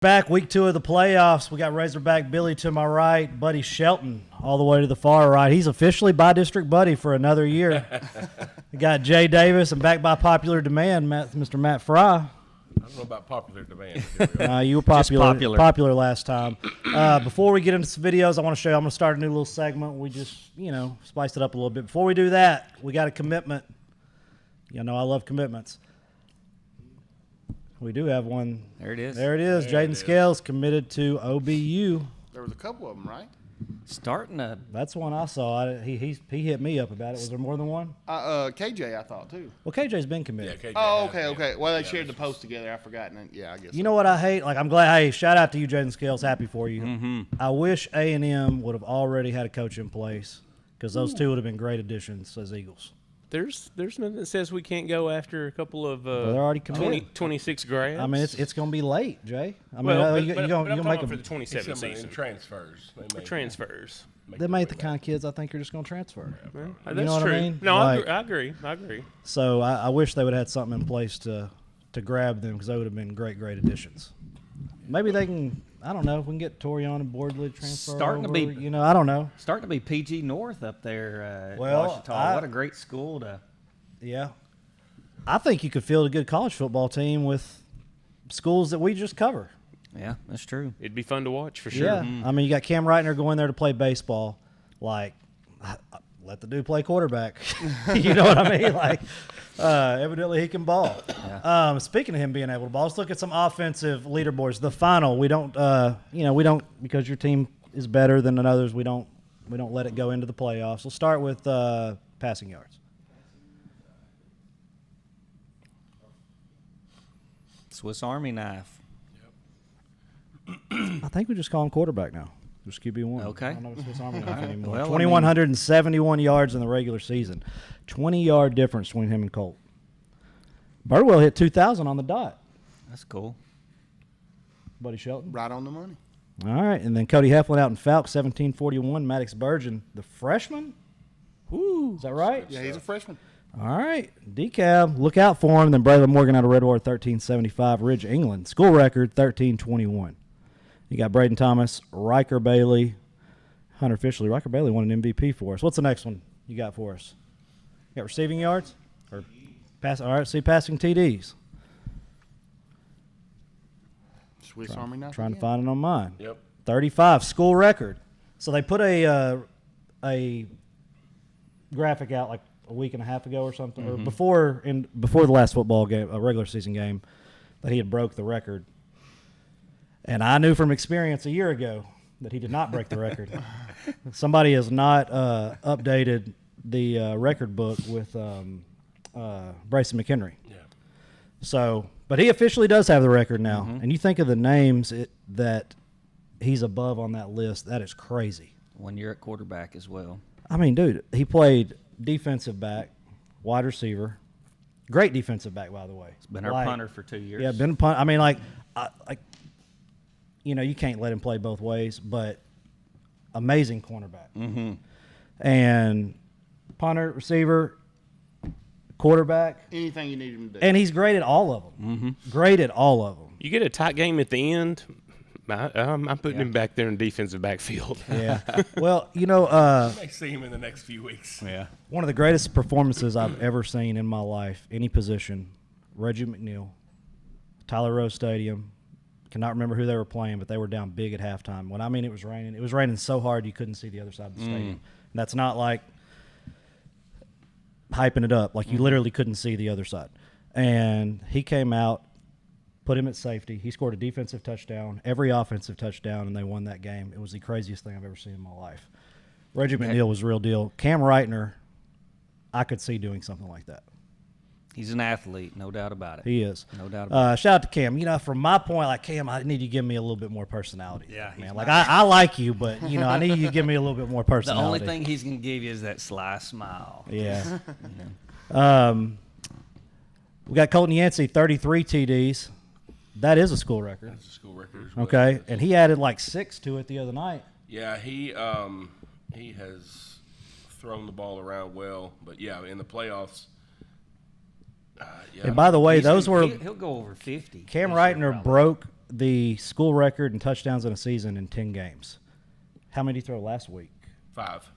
Back week 2 of the playoffs. We got Razorback Billy to my right, Buddy Shelton all the way to the far right. He's officially by-district buddy for another year. We got Jay Davis, and back by popular demand, Mr. Matt Fry. I don't know about popular demand. You were popular last time. Before we get into some videos, I want to show you, I'm going to start a new little segment. We just, spiced it up a little bit. Before we do that, we got a commitment. You know I love commitments. We do have one. There it is. There it is. Jaden Scales committed to OBU. There was a couple of them, right? Starting to. That's one I saw. He hit me up about it. Was there more than one? KJ, I thought, too. Well, KJ's been committed. Yeah, KJ Oh, okay. Well, they shared the post together. I forgot. And I guess. You know what I hate? Like, I'm glad. Hey, shout out to you, Jaden Scales. Happy for you. Mm-hmm. I wish A&M would have already had a coach in place because those two would have been great additions as Eagles. There's nothing that says we can't go after a couple of they're already committed. 26 grads. I mean, it's going to be late, Jay. I mean, but you'll I'm make for them. the 27 season. Transfers. Transfers. They make the kind of kids I think are just going to transfer. Well, You that's know what true. I mean? No, Like- I agree. So I wish they would have had something in place to grab them because they would have been great additions. Maybe they can. I don't know. If we can get Torian and Boardley transfer Starting to over, be- I don't know. Starting to be PG North up there. Well, Washita. What a great school to. Yeah. I think you could field a good college football team with schools that we just cover. Yeah, that's true. It'd be fun to watch for sure. Yeah. I mean, you got Cam Reitner going there to play baseball. Like, let the dude play quarterback. You know what I mean? Like, evidently he can ball. Yeah. Speaking of him being able to ball, let's look at some offensive leaderboards. The final, we don't, because your team is better than others, we don't let it go into the playoffs. We'll start with passing yards. Swiss Army knife. I think we just call him quarterback now. Just QB1. Okay. I don't know if it's Swiss Army knife anymore. Well, 2,171 yards in the regular season. 20-yard difference between him and Colt. Birdwell hit 2,000 on the dot. That's cool. Buddy Shelton. Right on the money. All right. And then Cody Heflin out in Falk, 1741. Maddox Burgeon, the freshman. Woo. Is that right? Yeah, he's a freshman. All right. DeKalb, look out for him. Then Braylon Morgan out of Redwater, 1375. Ridge, England, school record, 1321. You got Braden Thomas, Riker Bailey, Hunter Fishley. Riker Bailey won an MVP for us. What's the next one you got for us? You got receiving yards? Or pass? All right, see passing TDs. Swiss Army knife. Trying to find it on mine. Yep. 35, school record. So they put a graphic out like a week and a half ago or something, or before the last football game, a regular season game, that he had broke the record. And I knew from experience a year ago that he did not break the record. Somebody has not updated the record book with Bryson McHenry. Yeah. So, but he officially does have the record now. And you think of the names that he's above on that list, that is crazy. When you're at quarterback as well. I mean, dude, he played defensive back, wide receiver. Great defensive back, by the way. He's been our punter for 2 years. Yeah, been a punt. I mean, you can't let him play both ways, but amazing cornerback. Mm-hmm. And punter, receiver, quarterback. Anything you need him to do. And he's great at all of them. Mm-hmm. Great at all of them. You get a tight game at the end. I'm putting him back there in defensive backfield. Yeah. Well, May see him in the next few weeks. Yeah. one of the greatest performances I've ever seen in my life, any position, Reggie McNeil, Tyler Rose Stadium. Cannot remember who they were playing, but they were down big at halftime. When I mean it was raining so hard you couldn't see the other side of the stadium. And that's not like hyping it up. Like you literally couldn't see the other side. And he came out, put him at safety. He scored a defensive touchdown, every offensive touchdown, and they won that game. It was the craziest thing I've ever seen in my life. Reggie McNeil was the real deal. Cam Reitner, I could see doing something like that. He's an athlete, no doubt about it. He is. No doubt about Shout out to Cam. From my point, like, Cam, I need you to give me a little bit more personality. Yeah, man. Like, I like you, but, I need you to give me a little bit more it. The personality. only thing he's going to give you is that sly smile. Yeah. You know? We got Colton Yancey, 33 TDs. That is a school record. That's a school record as well. Okay. And he added like 6 to it the other night. Yeah, he has thrown the ball around well, but yeah, in the playoffs. Yeah. And by the way, those were He'll go over 50. Cam this year, Reitner probably. broke the school record in touchdowns in a season in 10 games. How many did he throw last week? 5.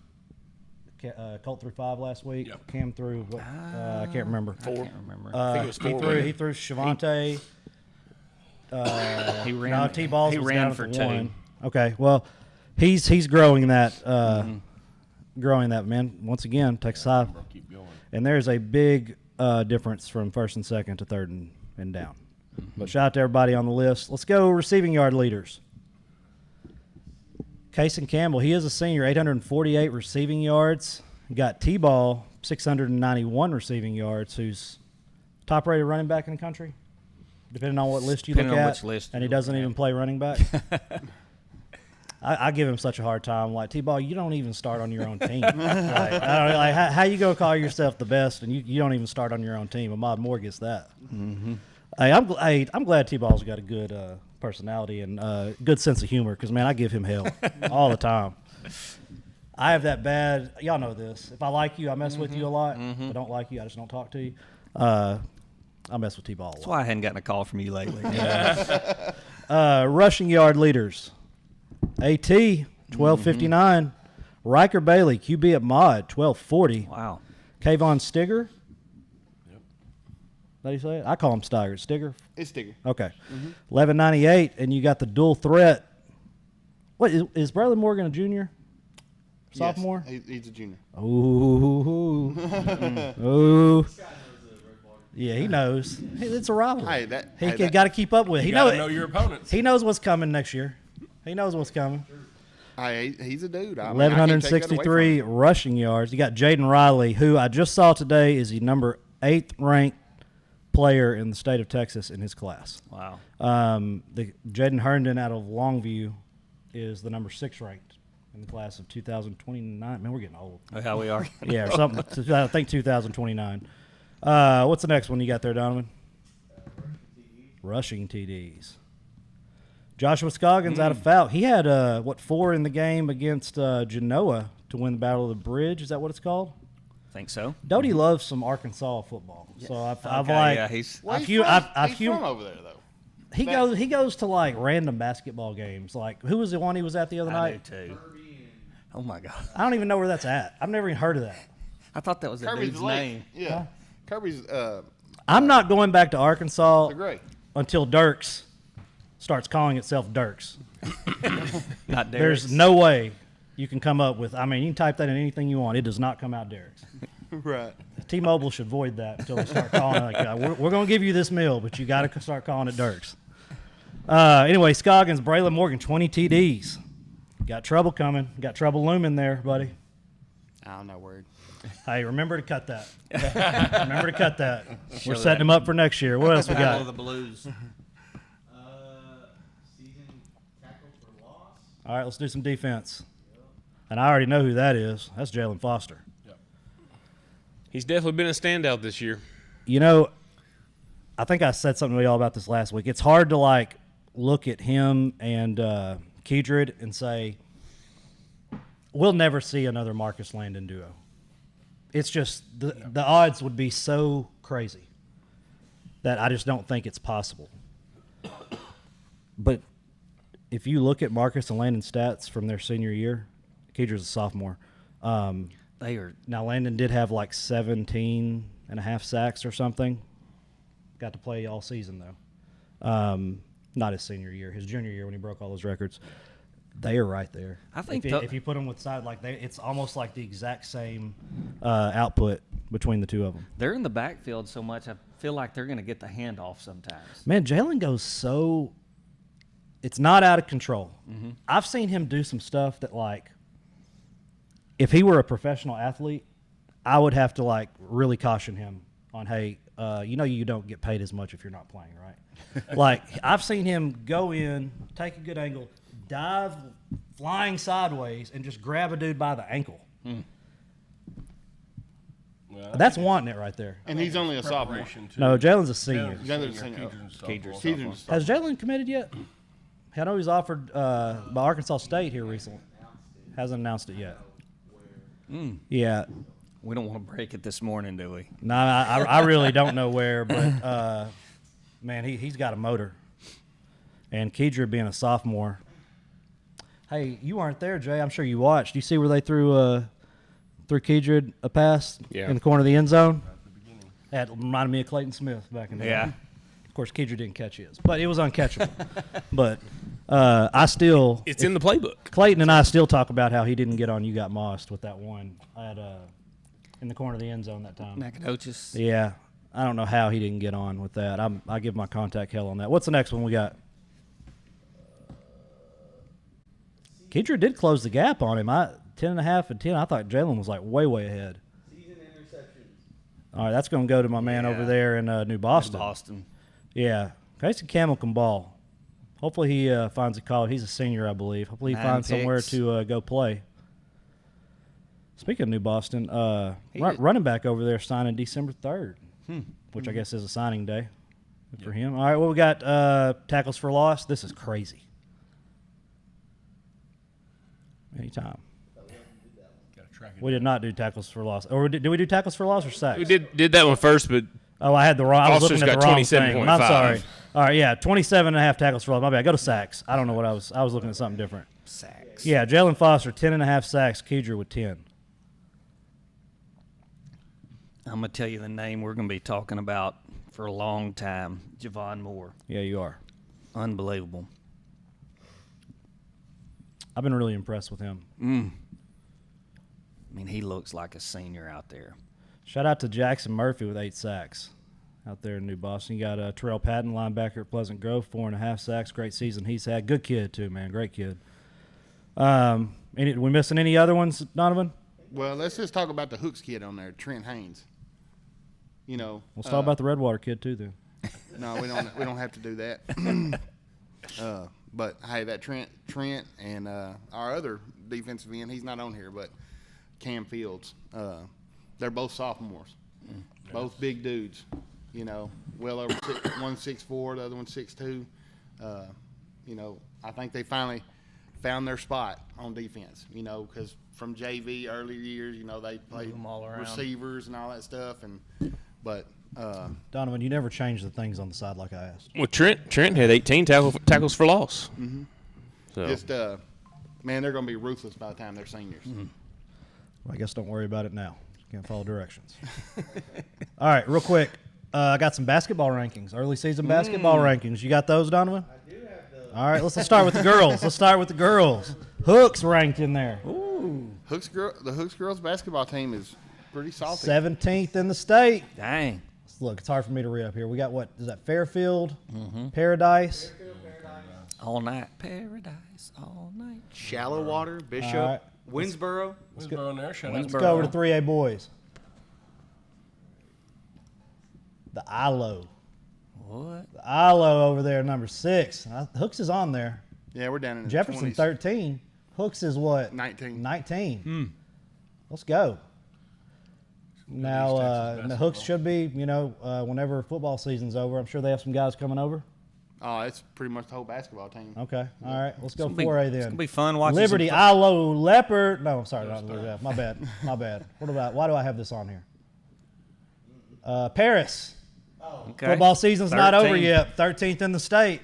Colt threw 5 last week. Yep. Cam threw what? I can't remember. 4. I can't remember. I think it was 4. He threw Shavonte. he ran. No, T-Balls He was ran down for at 2. 1. Okay, well, he's growing that. Growing that, man. Once again, Texas High. Keep going. And there's a big difference from first and second to third and down. But shout out to everybody on the list. Let's go receiving yard leaders. Kason Campbell, he is a senior, 848 receiving yards. You got T-Ball, 691 receiving yards, who's top-rated running back in the country, depending on what list you Depending look on at. which list and he you're doesn't looking even at. play running back. I give him such a hard time. Like, T-Ball, you don't even start on your own team. Like, I don't know, like, how you going to call yourself the best and you don't even start on your own team? Ahmad Moore gets that. Mm-hmm. Hey, I'm glad T-Ball's got a good personality and good sense of humor because, man, I give him hell all the time. I have that bad – y'all know this. If I like you, I mess with you a lot. If I don't like you, I just don't talk to you. I mess with T-Ball a lot. That's why I hadn't gotten a call from you lately. Rushing yard leaders. AT, 1259. Riker Bailey, QB at Mod, 1240. Wow. Kayvon Stigger. Yep. How do you say it? I call him Steiger. Stigger? It's Stigger. Okay. 1198, and you got the dual threat. What, is Bradley Morgan a junior? Sophomore? Yes, he's a junior. Ooh. Ooh. Yeah, he knows. It's a rivalry. He got to keep up with it. You gotta know your opponents. He knows what's coming next year. He knows what's coming. He's a dude. I mean, I can't take that away from 1,163 him. rushing yards. You got Jaden Riley, who I just saw today is the number 8th ranked player in the state of Texas in his class. Wow. Jaden Herndon out of Longview is the number 6 ranked in the class of 2029. Man, we're getting old. Oh, how we are. Yeah, or something. I think 2029. What's the next one you got there, Donovan? Rushing TDs. Joshua Scoggins out of Fout. He had 4 in the game against Genoa to win the Battle of the Bridge. Is that what it's called? Think so. Doty loves some Arkansas football. So I've Okay, like yeah, he's Well, I've he's hu- from, I've he's hu- from over there though. he goes to like random basketball games. Like who was the one he was at the other I do night? too. Oh my God. I don't even know where that's at. I've never even heard of that. I thought that was the Kirby's dude's late. name. Yeah. Kirby's I'm not going back to Arkansas great. until Dirks starts calling itself Dirks. Not Derek. There's no way you can come up with. I mean, you can type that in anything you want. It does not come out Dirks. Right. T-Mobile should void that until they start calling it like, yeah, we're going to give you this meal, but you got to start calling it Dirks. Anyway, Scoggins, Braylon Morgan, 20 TDs. Got trouble coming. Got trouble looming there, buddy. I don't know word. Hey, remember to cut that. Remember to cut that. We're setting him up for next year. What else we Battle of got? the Blues. Season tackle for loss. All right, let's do some defense. And I already know who that is. That's Jalen Foster. He's definitely been a standout this year. You know, I think I said something to y'all about this last week. It's hard to, like, look at him and Kedrid and say, we'll never see another Marcus Landon duo. It's just the odds would be so crazy that I just don't think it's possible. But if you look at Marcus and Landon's stats from their senior year, Kedrid's a sophomore. They are. Now, Landon did have like 17 and a half sacks or something. Got to play all season, though. Not his senior year, his junior year when he broke all those records. They are right there. I think if you put them with side, like it's almost like the exact same output between the two of them. They're in the backfield so much. I feel like they're going to get the handoff sometimes. Man, Jalen goes so. It's not out of control. Mm-hmm. I've seen him do some stuff that, like, if he were a professional athlete, I would have to, like, really caution him on, hey, you don't get paid as much if you're not playing, right? Like, I've seen him go in, take a good angle, dive flying sideways, and just grab a dude by the ankle. Well, That's wanting it right there. And he's only a sophomore. preparation to- No, Jalen's a senior. He's under the senior. Kedron's Kedron's sophomore. Kedron's Has Jalen committed yet? I know he's offered by Arkansas State here recently. Hasn't announced it yet. Yeah. We don't want to break it this morning, do we? No, I really don't know where, but man, he's got a motor, And Kedra being a sophomore. Hey, you weren't there, Jay. I'm sure you watched. You see where they threw Kedra a pass in the corner of the end zone? That reminded me of Clayton Smith back in the day. Of course, Kedra didn't catch his, but it was uncatchable. But It's in the playbook. Clayton and I still talk about how he didn't get on You Got Mossed with that one in the corner of the end zone that time. Nacogdoches. Yeah. I don't know how he didn't get on with that. I give my contact hell on that. What's the next one we got? Kedra did close the gap on him. 10.5 and 10. I thought Jalen was like way ahead. Season interceptions. All right, that's going to go to my man over there in New Boston. Boston. Yeah. Casey Campbell can ball. Hopefully he finds a college. He's a senior, I believe. Hopefully he 9 finds somewhere picks. to go play. Speaking of New Boston, running back over there signing December 3rd, which I guess is a signing day for him. All right, well, we got tackles for loss. This is crazy. Anytime. We did not do tackles for loss. Or did we do tackles for loss or sacks? We did that one first, but Oh, I had the wrong. I was Foster's looking at got the wrong thing. 27.5. I'm sorry. All right, yeah, 27.5 tackles for loss. My bad. Go to sacks. I don't know what I was looking at something different. Sacks. Yeah, Jalen Foster 10.5 sacks. Kedra with 10. I'm going to tell you the name we're going to be talking about for a long time. Javon Moore. Yeah, you are. Unbelievable. I've been really impressed with him. I mean, he looks like a senior out there. Shout out to Jackson Murphy with 8 sacks out there in New Boston. You got Terrell Patton, linebacker at Pleasant Grove, 4.5 sacks. Great season he's had. Good kid too, man. Great kid. We missing any other ones, Donovan? Well, let's just talk about the Hooks kid on there, Trent Haynes. You know, Let's talk about the Redwater kid too, then. No, we don't have to do that. But hey, that Trent and our other defensive end, he's not on here, but Cam Fields, they're both sophomores, both big dudes. You know, well over one 6'4", the other one 6'2". You know, I think they finally found their spot on defense. You know, because from JV earlier years, you know, they played them all around. receivers and all that stuff, but. Donovan, you never change the things on the side like I asked. well, Trent had 18 tackles for loss. So Just, man, they're going to be ruthless by the time they're seniors. Well, I guess don't worry about it now. Can't follow directions. All right, real quick. I got some basketball rankings, early season basketball rankings. You got those, Donovan? I do have those. All right, let's start with the girls. Hooks ranked in there. The Hooks girls basketball team is pretty salty. 17th in the state. Dang. Look, it's hard for me to read up here. We got what? Is that Fairfield? Paradise? All night. Paradise. All night. Shallow Water, Bishop, All right. Winsboro. Let's go in there. Shout out. Let's go over to 3A boys. The ILO. What? The ILO over there, number 6. Hooks is on there. Yeah, we're down in the Jefferson 20s. 13. Hooks is what? 19. 19. Let's go. Now, the Hooks should be, whenever football season's over, I'm sure they have some guys coming over. Oh, it's pretty much the whole basketball team. Okay. All right. Let's go It's gonna be- 4A It's then. going to be fun watching Liberty, some ILO, Leopard. No, I'm sorry. Not Liberty. My bad. My bad. Why do I have this on here? Paris. Okay. Football season's not over 13. yet. 13th in the state.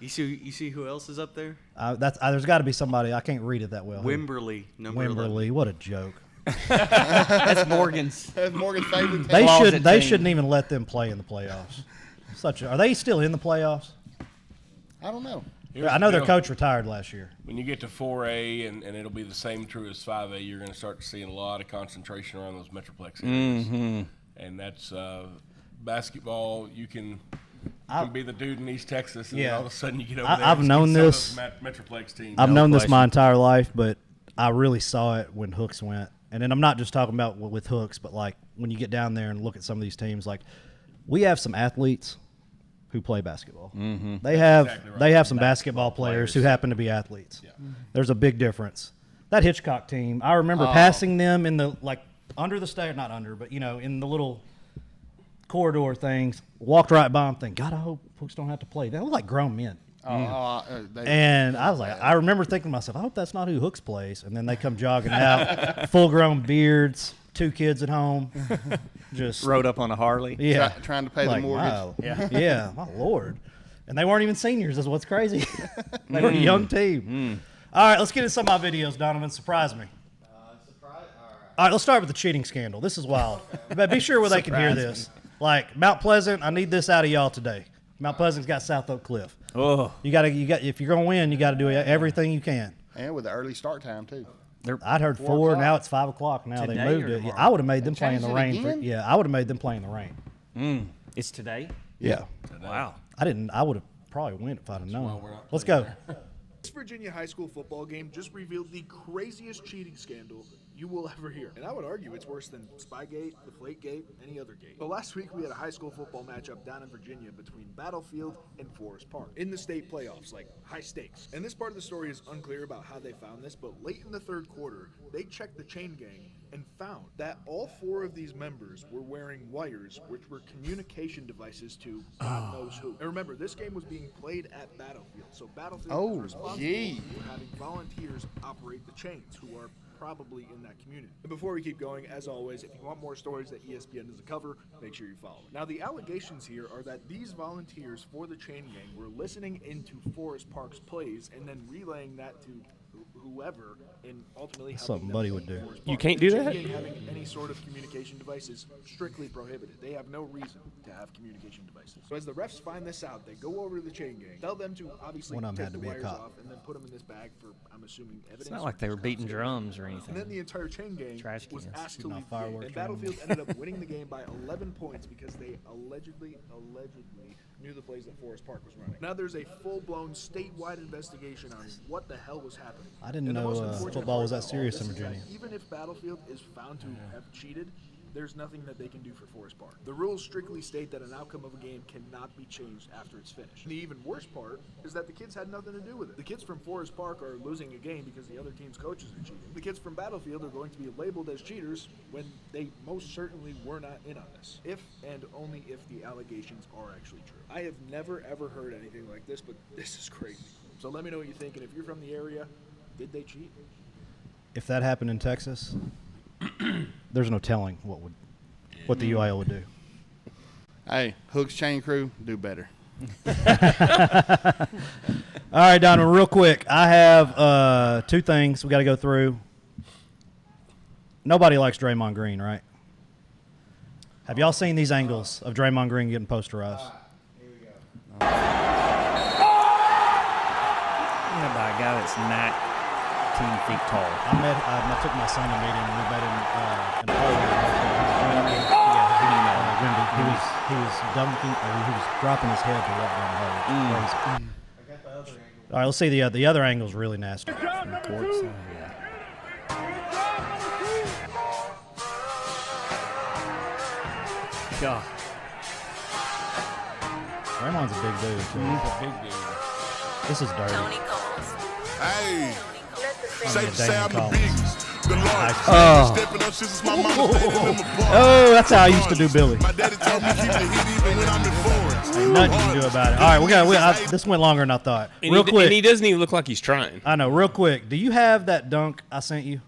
You see who else is up there? There's got to be somebody. I can't read it that well. Wimberley, number 11. Wimberley. What a joke. That's Morgan's. That's Morgan's favorite team. They Closet team. shouldn't even let them play in the playoffs. Are they still in the playoffs? I don't know. Here's I know the their deal. coach retired last year. When you get to 4A, and it'll be the same true as 5A, you're going to start seeing a lot of concentration around those Metroplex areas. And that's basketball. You can be the dude in East Texas, and then all of a sudden you get over there. I've and known see some of this. those Metroplex teams. I've known this question. my entire life, but I really saw it when Hooks went. And then I'm not just talking about with Hooks, but like when you get down there and look at some of these teams, like we have some athletes who play basketball. They have Exactly right. they have some basketball players who happen to be athletes. There's a big difference. That Hitchcock team, I remember passing them in the under the stair, not under, but in the little corridor things. Walked right by them, thinking, God, I hope Hooks don't have to play. They look like grown men. And I was like, I remember thinking to myself, I hope that's not who Hooks plays. And then they come jogging out, full-grown beards, 2 kids at home, just Rode up on a Harley. yeah, Trying to pay the mortgage. Wow. Yeah, my lord. And they weren't even seniors, is what's crazy. They were a young team. All right, let's get into some of my videos, Donovan. Surprise me. All right, let's start with the cheating scandal. This is wild. But be sure where they can hear this. Like, Mount Pleasant, I need this out of y'all today. Mount Pleasant's got South Oak Cliff. Oh, You got if you're going to win, you got to do everything you can. And with the early start time, too. I'd heard 4, now it's 5 o'clock. Now Today they moved or it. tomorrow? I would have made them play in the changed it rain. again? Yeah, I would have made them play in the rain. it's today. Yeah. Wow. I would have probably went if I'd have known. we're not Let's go. This Virginia high school football game just revealed the craziest cheating scandal you will ever hear. And I would argue it's worse than Spygate, Deflategate, any other gate. But last week we had a high school football matchup down in Virginia between Battlefield and Forest Park in the state playoffs, like high stakes. And this part of the story is unclear about how they found this, but late in the third quarter, they checked the chain gang and found that all 4 of these members were wearing wires, which were communication devices to God knows who. And remember, this game was being played at Battlefield, so Battlefield was responsible for having volunteers operate the chains, who are probably in that community. And before we keep going, as always, if you want more stories that ESPN doesn't cover, make sure you follow. Now, the allegations here are that these volunteers for the chain gang were listening into Forest Park's plays and then relaying that to whoever, and ultimately Something helping Buddy them would do. Forest You Park. can't The do chain that? gang having any sort of communication device is strictly prohibited. They have no reason to have communication devices. So as the refs find this out, they go over to the chain gang, tell them to obviously One of 'em take had to the be a wires cop. off, and then put them in this bag for, I'm assuming, evidence. It's not like they were beating drums or anything. And then the entire chain gang Trash was cans. asked to Shooting leave off the game. fireworks And around Battlefield ended up winning the game by 11 points because they allegedly knew the plays that Forest Park was running. Now there's a full-blown statewide investigation on what the hell was happening. I didn't And the know, most unfortunate football was part that about all serious this in is that Virginia. Even if Battlefield is found to have cheated, there's nothing that they can do for Forest Park. The rules strictly state that an outcome of a game cannot be changed after it's finished. The even worse part is that the kids had nothing to do with it. The kids from Forest Park are losing a game because the other team's coaches are cheating. The kids from Battlefield are going to be labeled as cheaters when they most certainly were not in on this. If and only if the allegations are actually true. I have never ever heard anything like this, but this is crazy. So let me know what you think, and if you're from the area, did they cheat? If that happened in Texas, there's no telling what the UIL would do. Hey, Hook's Chain Crew, do better. All right, Donovan, real quick. I have 2 things we got to go through. Nobody likes Draymond Green, right? Have y'all seen these angles of Draymond Green getting posterized? By a guy that's 19 feet tall. I took my son to meet him. We met him in Poland. He was dunking, or he was dropping his head to walk down the hole. Crazy. All right, let's see the other angle is really nasty. God. Draymond's a big dude too. Big dude. This is dirty. Tony Coles. Hey, safe to say Damon I'm the Collins. biggest. The largest. Oh. Stepping up since my mama paid them apart. Oh, that's how I used to do Billy. My daddy told me keep the heat even when I'm in forest. Ain't nothing you can do about it. All right, this went longer than I thought. And Real quick. And he doesn't even look like he's trying. I know. Real quick. Do you have that dunk I sent you?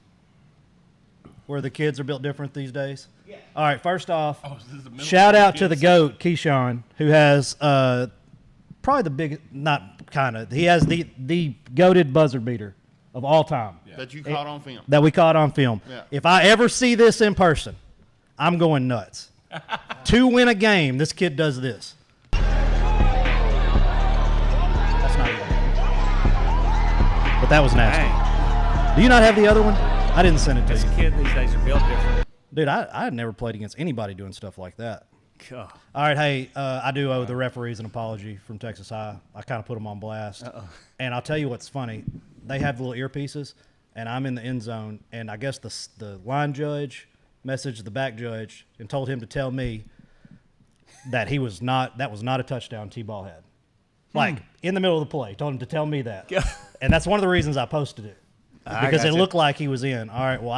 Where the kids are built different these days? Yeah. All right. First off, This is the middle shout school out to the kids. GOAT, Keyshawn, who has probably the biggest, not kind of, he has the GOATed buzzer beater of all time That you caught on film. that we caught on film. Yeah. If I ever see this in person, I'm going nuts. To win a game, this kid does this. That's not even. But that was nasty. Dang. Do you not have the other one? I didn't send it to This you. kid these days are built different. Dude, I had never played against anybody doing stuff like that. God. All right, hey, I do owe the referees an apology from Texas High. I kind of put them on blast. And I'll tell you what's funny. They have little earpieces, and I'm in the end zone, and I guess the line judge messaged the back judge and told him to tell me that that was not a touchdown T-ball had. Like, in the middle of the play, told him to tell me that. And that's one of the reasons I posted it. Because it gotcha. looked like he was in. All right, well,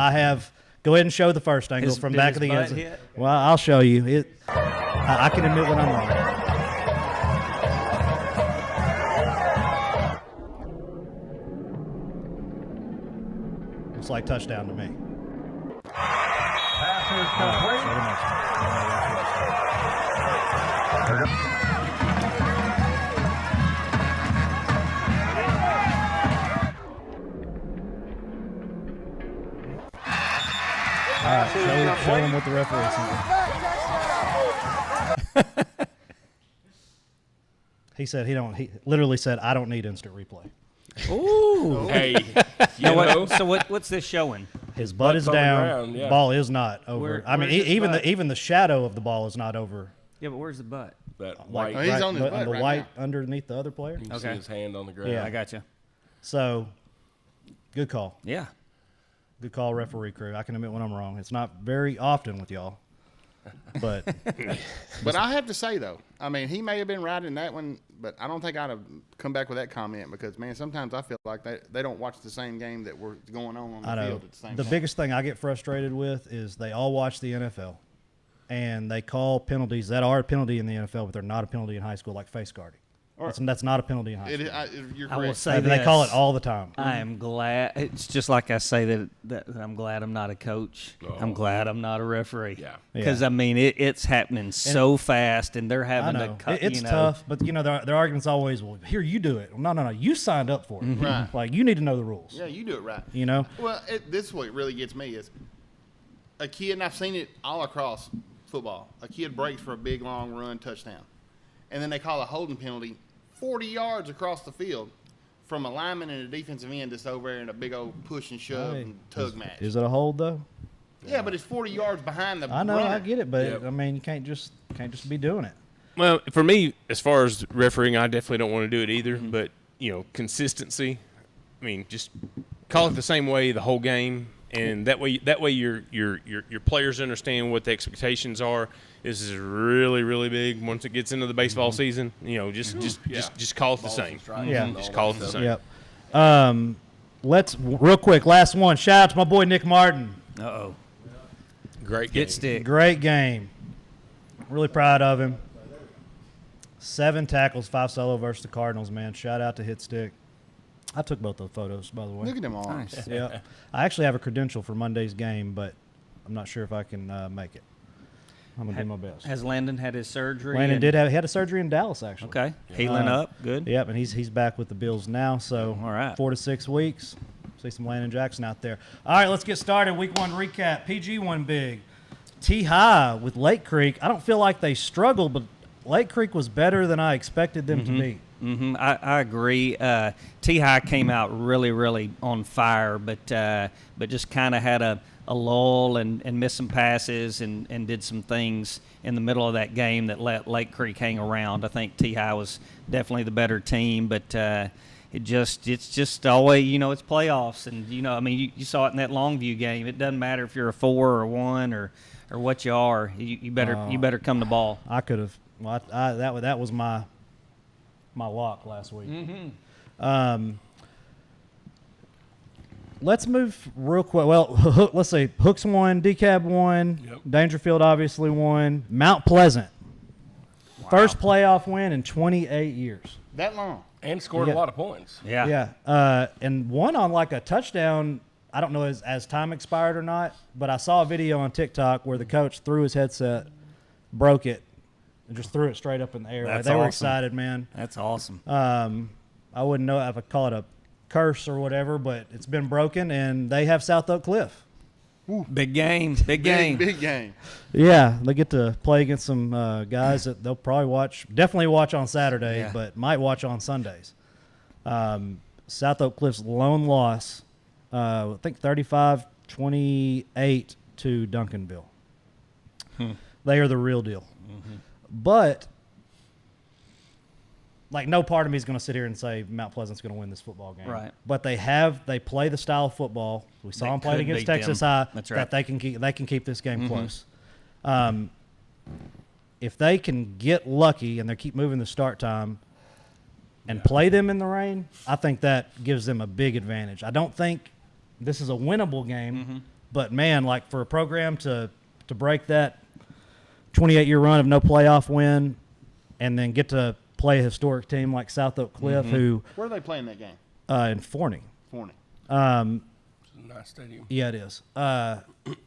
go ahead and show the first angle from did back his of the butt end zone. hit? Well, I'll show you. I can admit when I'm wrong. Looks like touchdown to me. Show him what the referee said. He said he literally said, I don't need instant replay. Ooh. Hey, Now, you know, so what's this showing? His butt is Butt's on the down. ground, yeah. Ball is not over. Where- I mean, where's his butt? even the shadow of the ball is not over. Yeah, but where's the butt? that Like white, he's right, on his but butt the right white now. underneath the other player. you can see Okay. his hand on the ground. Yeah. I got you. So, good call. Yeah. Good call, referee crew. I can admit when I'm wrong. It's not very often with y'all, but But I have to say though, I mean, he may have been right in that one, but I don't think I'd have come back with that comment because man, sometimes I feel like they don't watch the same game that we're going on I the know field at the same the time. biggest thing I get frustrated with is they all watch the NFL, and they call penalties that are a penalty in the NFL, but they're not a penalty in high school, like face guarding. That's not a penalty in high It school. is, you're I will correct. say They call it this. all the time. I am glad. It's just like I say that I'm glad I'm not a coach. I'm glad I'm not a referee. Yeah. Because Yeah. I mean, it's happening so fast, and they're I having know to cut. it's you know, tough, but their argument's always, well, here you do it. Well, no, you signed up for it. Right. Like you need to know the rules. Yeah, you do it right. You know. Well, this is what really gets me is a kid, and I've seen it all across football. A kid breaks for a big long run touchdown, and then they call a holding penalty 40 yards across the field from a lineman and a defensive end that's over there in a big old push and shove Hey, and tug match. Is it a hold though? Yeah, but it's 40 yards behind the I know, runner. I get it, but Yep. I mean, you can't just be doing it. Well, for me, as far as refereeing, I definitely don't want to do it either. But consistency. I mean, just call it the same way the whole game, and that way your players understand what the expectations are. This is really, really big once it gets into the baseball season. Just call it the same. Strikes Yeah. and all Just that call it the stuff. same. Yep. Let's real quick. Last one. Shout out to my boy Nick Martin. Uh-oh. Great game. Get stick. Great game. Really proud of him. 7 tackles, 5 solo versus the Cardinals. Man, shout out to Hit Stick. I took both those photos, by the way. Look at them arms. Nice. Yeah. I actually have a credential for Monday's game, but I'm not sure if I can make it. I'm gonna do my best. Has Landon had his surgery? Landon and- he had a surgery in Dallas actually. Okay. Healing up. Good. Yep, and he's back with the Bills now. So All right. 4 to 6 weeks. See some Landon Jackson out there. All right, let's get started. Week 1 recap. PG won big. T-High with Lake Creek. I don't feel like they struggled, but Lake Creek was better than I expected them to be. I agree. T-High came out really, really on fire, but just kind of had a lull and missed some passes and did some things in the middle of that game that let Lake Creek hang around. I think T-High was definitely the better team, but it's just always, it's playoffs. And, I mean, you saw it in that Longview game. It doesn't matter if you're a 4 or a 1 or what you are. You better come to ball. I could have. Well, that was my lock last week. Let's move real quick. Well, let's see. Hooks won, DeKalb won, Yep. Dangerfield obviously won. Mount Pleasant, first playoff win in 28 years. That long. And scored Yeah. a lot of points. Yeah. Yeah, and won on like a touchdown. I don't know as time expired or not, but I saw a video on TikTok where the coach threw his headset, broke it, and just threw it straight up in the air. Like, That's they were awesome. excited, man. That's awesome. I wouldn't know if I call it a curse or whatever, but it's been broken, and they have South Oak Cliff. Big game. Big game. Big game. Yeah, they get to play against some guys that they'll probably definitely watch on Saturday, Yeah. but might watch on Sundays. South Oak Cliff's lone loss, I think 35-28 to Duncanville. They are the real deal. But, like, no part of me is going to sit here and say Mount Pleasant's going to win this football game. Right. But they play the style of football. We saw They them play it could against beat Texas them. High. That's That right. they can keep this game close. If they can get lucky and they keep moving the start time and play them in the rain, I think that gives them a big advantage. I don't think this is a winnable game, but man, like for a program to break that 28-year run of no playoff win and then get to play a historic team like South Oak Cliff, who Where are they playing that game? in Forney. Forney. It's a nice stadium. Yeah, it is. I'm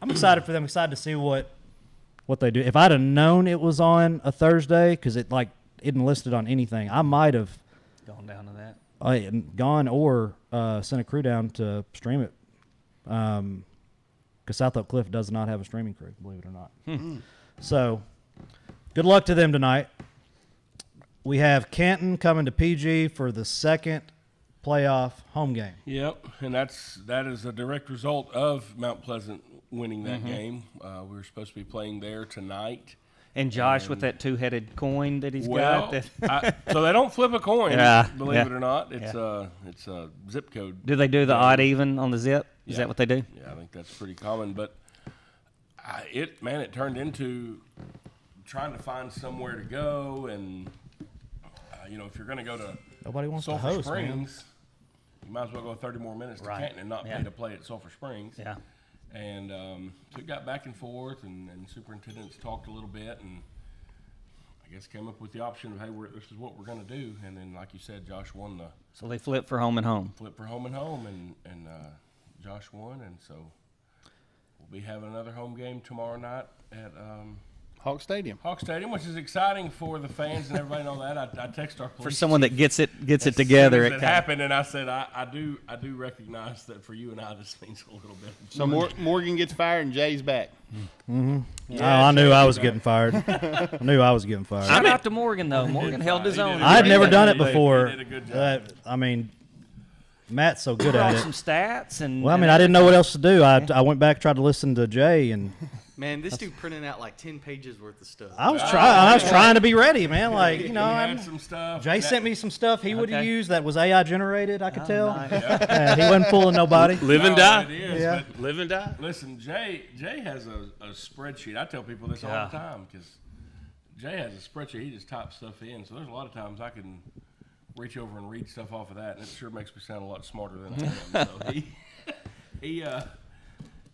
excited for them. Excited to see what they do. If I'd have known it was on a Thursday, because it isn't listed on anything, I might have Going down to that. gone or sent a crew down to stream it. Because because South Oak Cliff does not have a streaming crew, believe it or not. So, good luck to them tonight. We have Canton coming to PG for the second playoff home game. Yep, and that is a direct result of Mount Pleasant winning that game. We were supposed to be playing there tonight. And Josh with that two-headed coin that he's Well, got. so they don't flip a coin, Yeah, believe yeah, it or not. It's a zip code. Do they do the odd even on the zip? Is that what they do? Yeah, I think that's pretty common. But it turned into trying to find somewhere to go, and if you're going to go to Nobody wants to Sulphur host, Springs, you might as well go 30 more minutes to Right. Canton and not Yeah. pay to play at Sulphur Springs. Yeah. And so it got back and forth, and superintendents talked a little bit, and I guess came up with the option of, hey, this is what we're going to do. And then, like you said, Josh won the So they flip for home and home. flip for home and home, and Josh won, and so we'll be having another home game tomorrow night at Hawk Stadium. Hawk Stadium, which is exciting for the fans and everybody and all that. I text our police For someone that chief gets it as together. soon as It it kinda- happened, and I said I do recognize that for you and I this means a little bit. So Morgan gets fired and Jay's back. I knew I was getting fired. I knew I was getting fired. Shout out to Morgan, though. Morgan held his own. I had never done it He before. did a good job. I mean, Matt's so good Brought at some it. stats and. Well, I mean, I didn't know what else to do. I went back, tried to listen to Jay, and Man, this dude printed out like 10 pages worth of stuff. I was trying to be ready, man. Like, He had some stuff. Jay sent me some stuff he would Okay. use that was AI generated. I could tell. nice. He wasn't fooling nobody. Live and No, die. it is, Yeah. but Live and die. listen, Jay has a spreadsheet. I tell people this all Yeah. the time because Jay has a spreadsheet. He just types stuff in. So there's a lot of times I can reach over and read stuff off of that, and it sure makes me sound a lot smarter than I am. So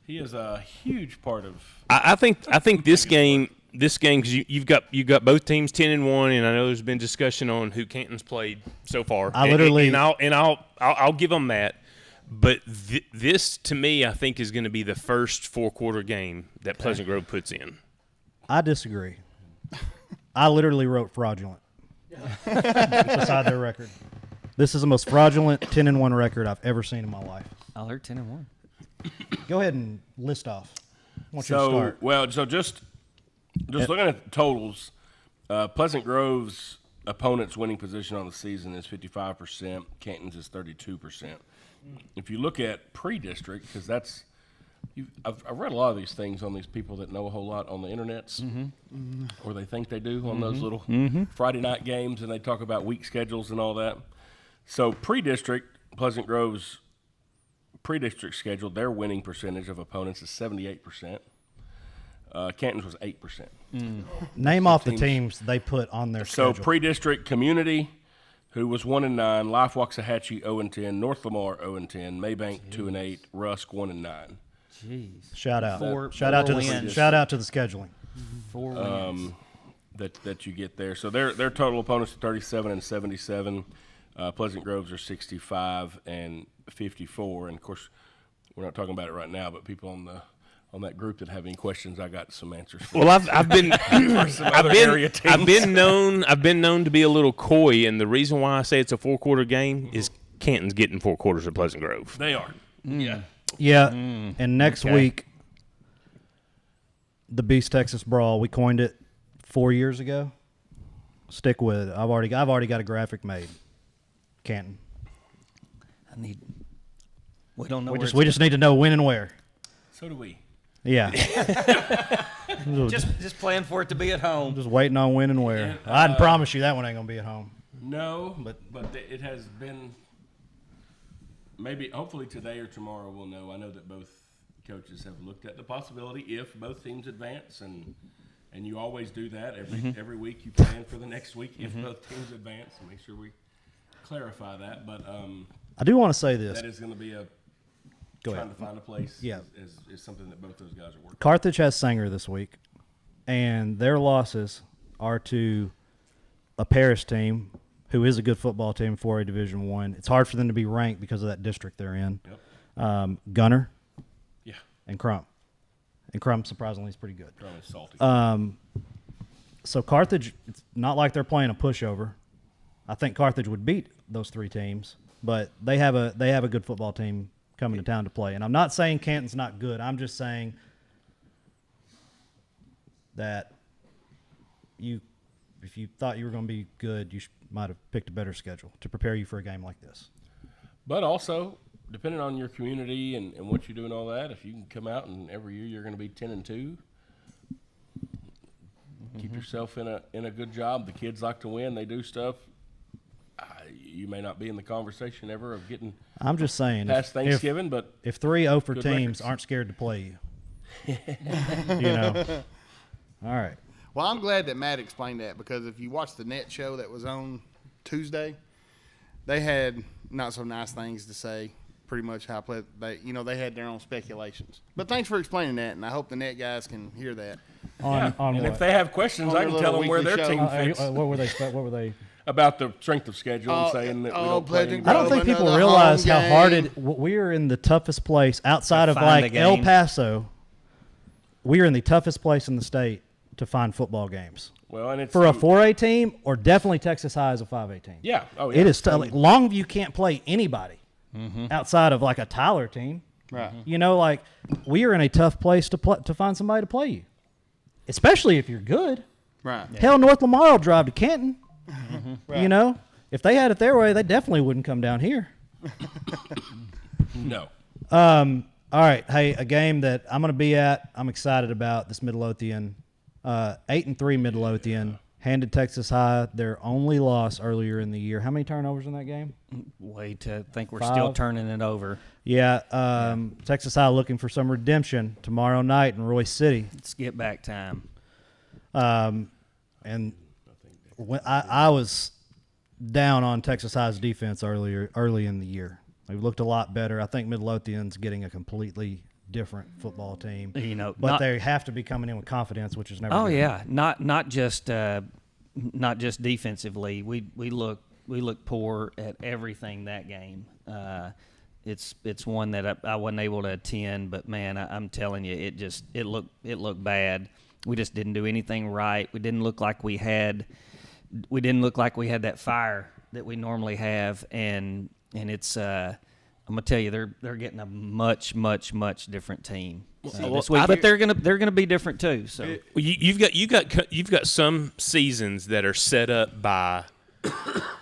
he is a huge part of. I think this game because you've got both teams 10-1, and I know there's been discussion on who Canton's played so far. I literally- I'll give them that. But this to me, I think, is going to be the first 4-quarter game that Pleasant Grove puts in. I disagree. I literally wrote fraudulent beside their record. This is the most fraudulent 10-1 record I've ever seen in my life. Oh, they're 10-1. Go ahead and list off. I want you to start. So just looking at the totals, Pleasant Grove's opponent's winning position on the season is 55%. Canton's is 32%. If you look at pre-district, because I've read a lot of these things on these people that know a whole lot on the internets, or they think they do on those little Friday night games, and they talk about week schedules and all that. So pre-district, Pleasant Grove's pre-district schedule, their winning percentage of opponents is 78%. Canton's was 8%. Name off the teams they put on their So schedule. pre-district Community, who was 1-9, Life Waxahachie 0-10, North Lamar 0-10, Maybank 2-8, Rusk 1-9. Jeez. Shout out. Four Shout out to the wins. shout out to the scheduling. 4 wins. That you get there. So their total opponents are 37 and 77. Pleasant Groves are 65 and 54. And of course, we're not talking about it right now, but people on that group that have any questions, I got some answers for. Well, I've been area teams. I've been known to be a little coy, and the reason why I say it's a 4-quarter game is Canton's getting 4 quarters of Pleasant Grove. They are. Yeah. Yeah. And next week, the Beast Texas Brawl. We coined it 4 years ago. Stick with it. I've already got a graphic made. Canton. We don't know. We just need to know when and where. So do we. Yeah. just playing for it to be at home. Just waiting on when and where. I can promise you that one ain't gonna be at home. No, but it has been. Maybe, hopefully today or tomorrow we'll know. I know that both coaches have looked at the possibility if both teams advance, and you always do that every week. You plan for the next week if both teams advance, and make sure we clarify that. But I do want to say this. that is going to be Go trying ahead. to find a place. Yeah. is something that both those guys are working. Carthage has Sanger this week, and their losses are to a Paris team who is a good football team for a Division I. It's hard for them to be ranked because of that district they're in. Yep. Gunner Yeah, and Crump. And Crump, surprisingly, is pretty good. probably salty. So Carthage, it's not like they're playing a pushover. I think Carthage would beat those three teams, but they have a good football team coming to town to play. And I'm not saying Canton's not good. I'm just saying that if you thought you were going to be good, you might have picked a better schedule to prepare you for a game like this. But also, depending on your community and what you do and all that, if you can come out and every year you're going to be 10-2, keep yourself in a good job. The kids like to win. They do stuff. You may not be in the conversation ever of getting. I'm just saying, past Thanksgiving, but if 3 0-for good teams records. aren't scared to play you, you know. All right. Well, I'm glad that Matt explained that, because if you watch the net show that was on Tuesday, they had not so nice things to say. Pretty much how they had their own speculations. But thanks for explaining that, and I hope the net guys can hear that. On and what? if they have questions, On I their can tell little them where their weekly show. team fits What were they? What were they? about the strength of schedule and saying that we don't play. Pleasant I don't think Grove, people another realize home how hard game. we are in the toughest place outside To of find a like El game. Paso. We are in the toughest place in the state to find football games Well, and it's for a 4A team, or definitely Texas High as a 5A team. Yeah. Oh, yeah. It is tough. Like, Longview can't play anybody outside of like a Tyler team. Right. You know, like we are in a tough place to find somebody to play you, especially if you're good. Right. Hell, North Lamar will drive to Canton. You know, if they had it their way, they definitely wouldn't come down here. No. All right. Hey, a game that I'm going to be at, I'm excited about this Midlothian. 8-3 Midlothian handed Texas High their only loss earlier in the year. How many turnovers in that game? Wait, I think we're 5. still turning it over. Yeah. Texas High looking for some redemption tomorrow night in Royce City. It's get back time. And when I was down on Texas High's defense early in the year. They looked a lot better. I think Midlothian's getting a completely different football team. You know, but not- they have to be coming in with confidence, which is never. Oh good. yeah, not just defensively. We look poor at everything that game. It's one that I wasn't able to attend, but man, I'm telling you, it looked bad. We just didn't do anything right. We didn't look like we had that fire that we normally have, and it's I'm gonna tell you, they're getting a much different team this week, but they're gonna be different too. So Well, you've got some seasons that are set up by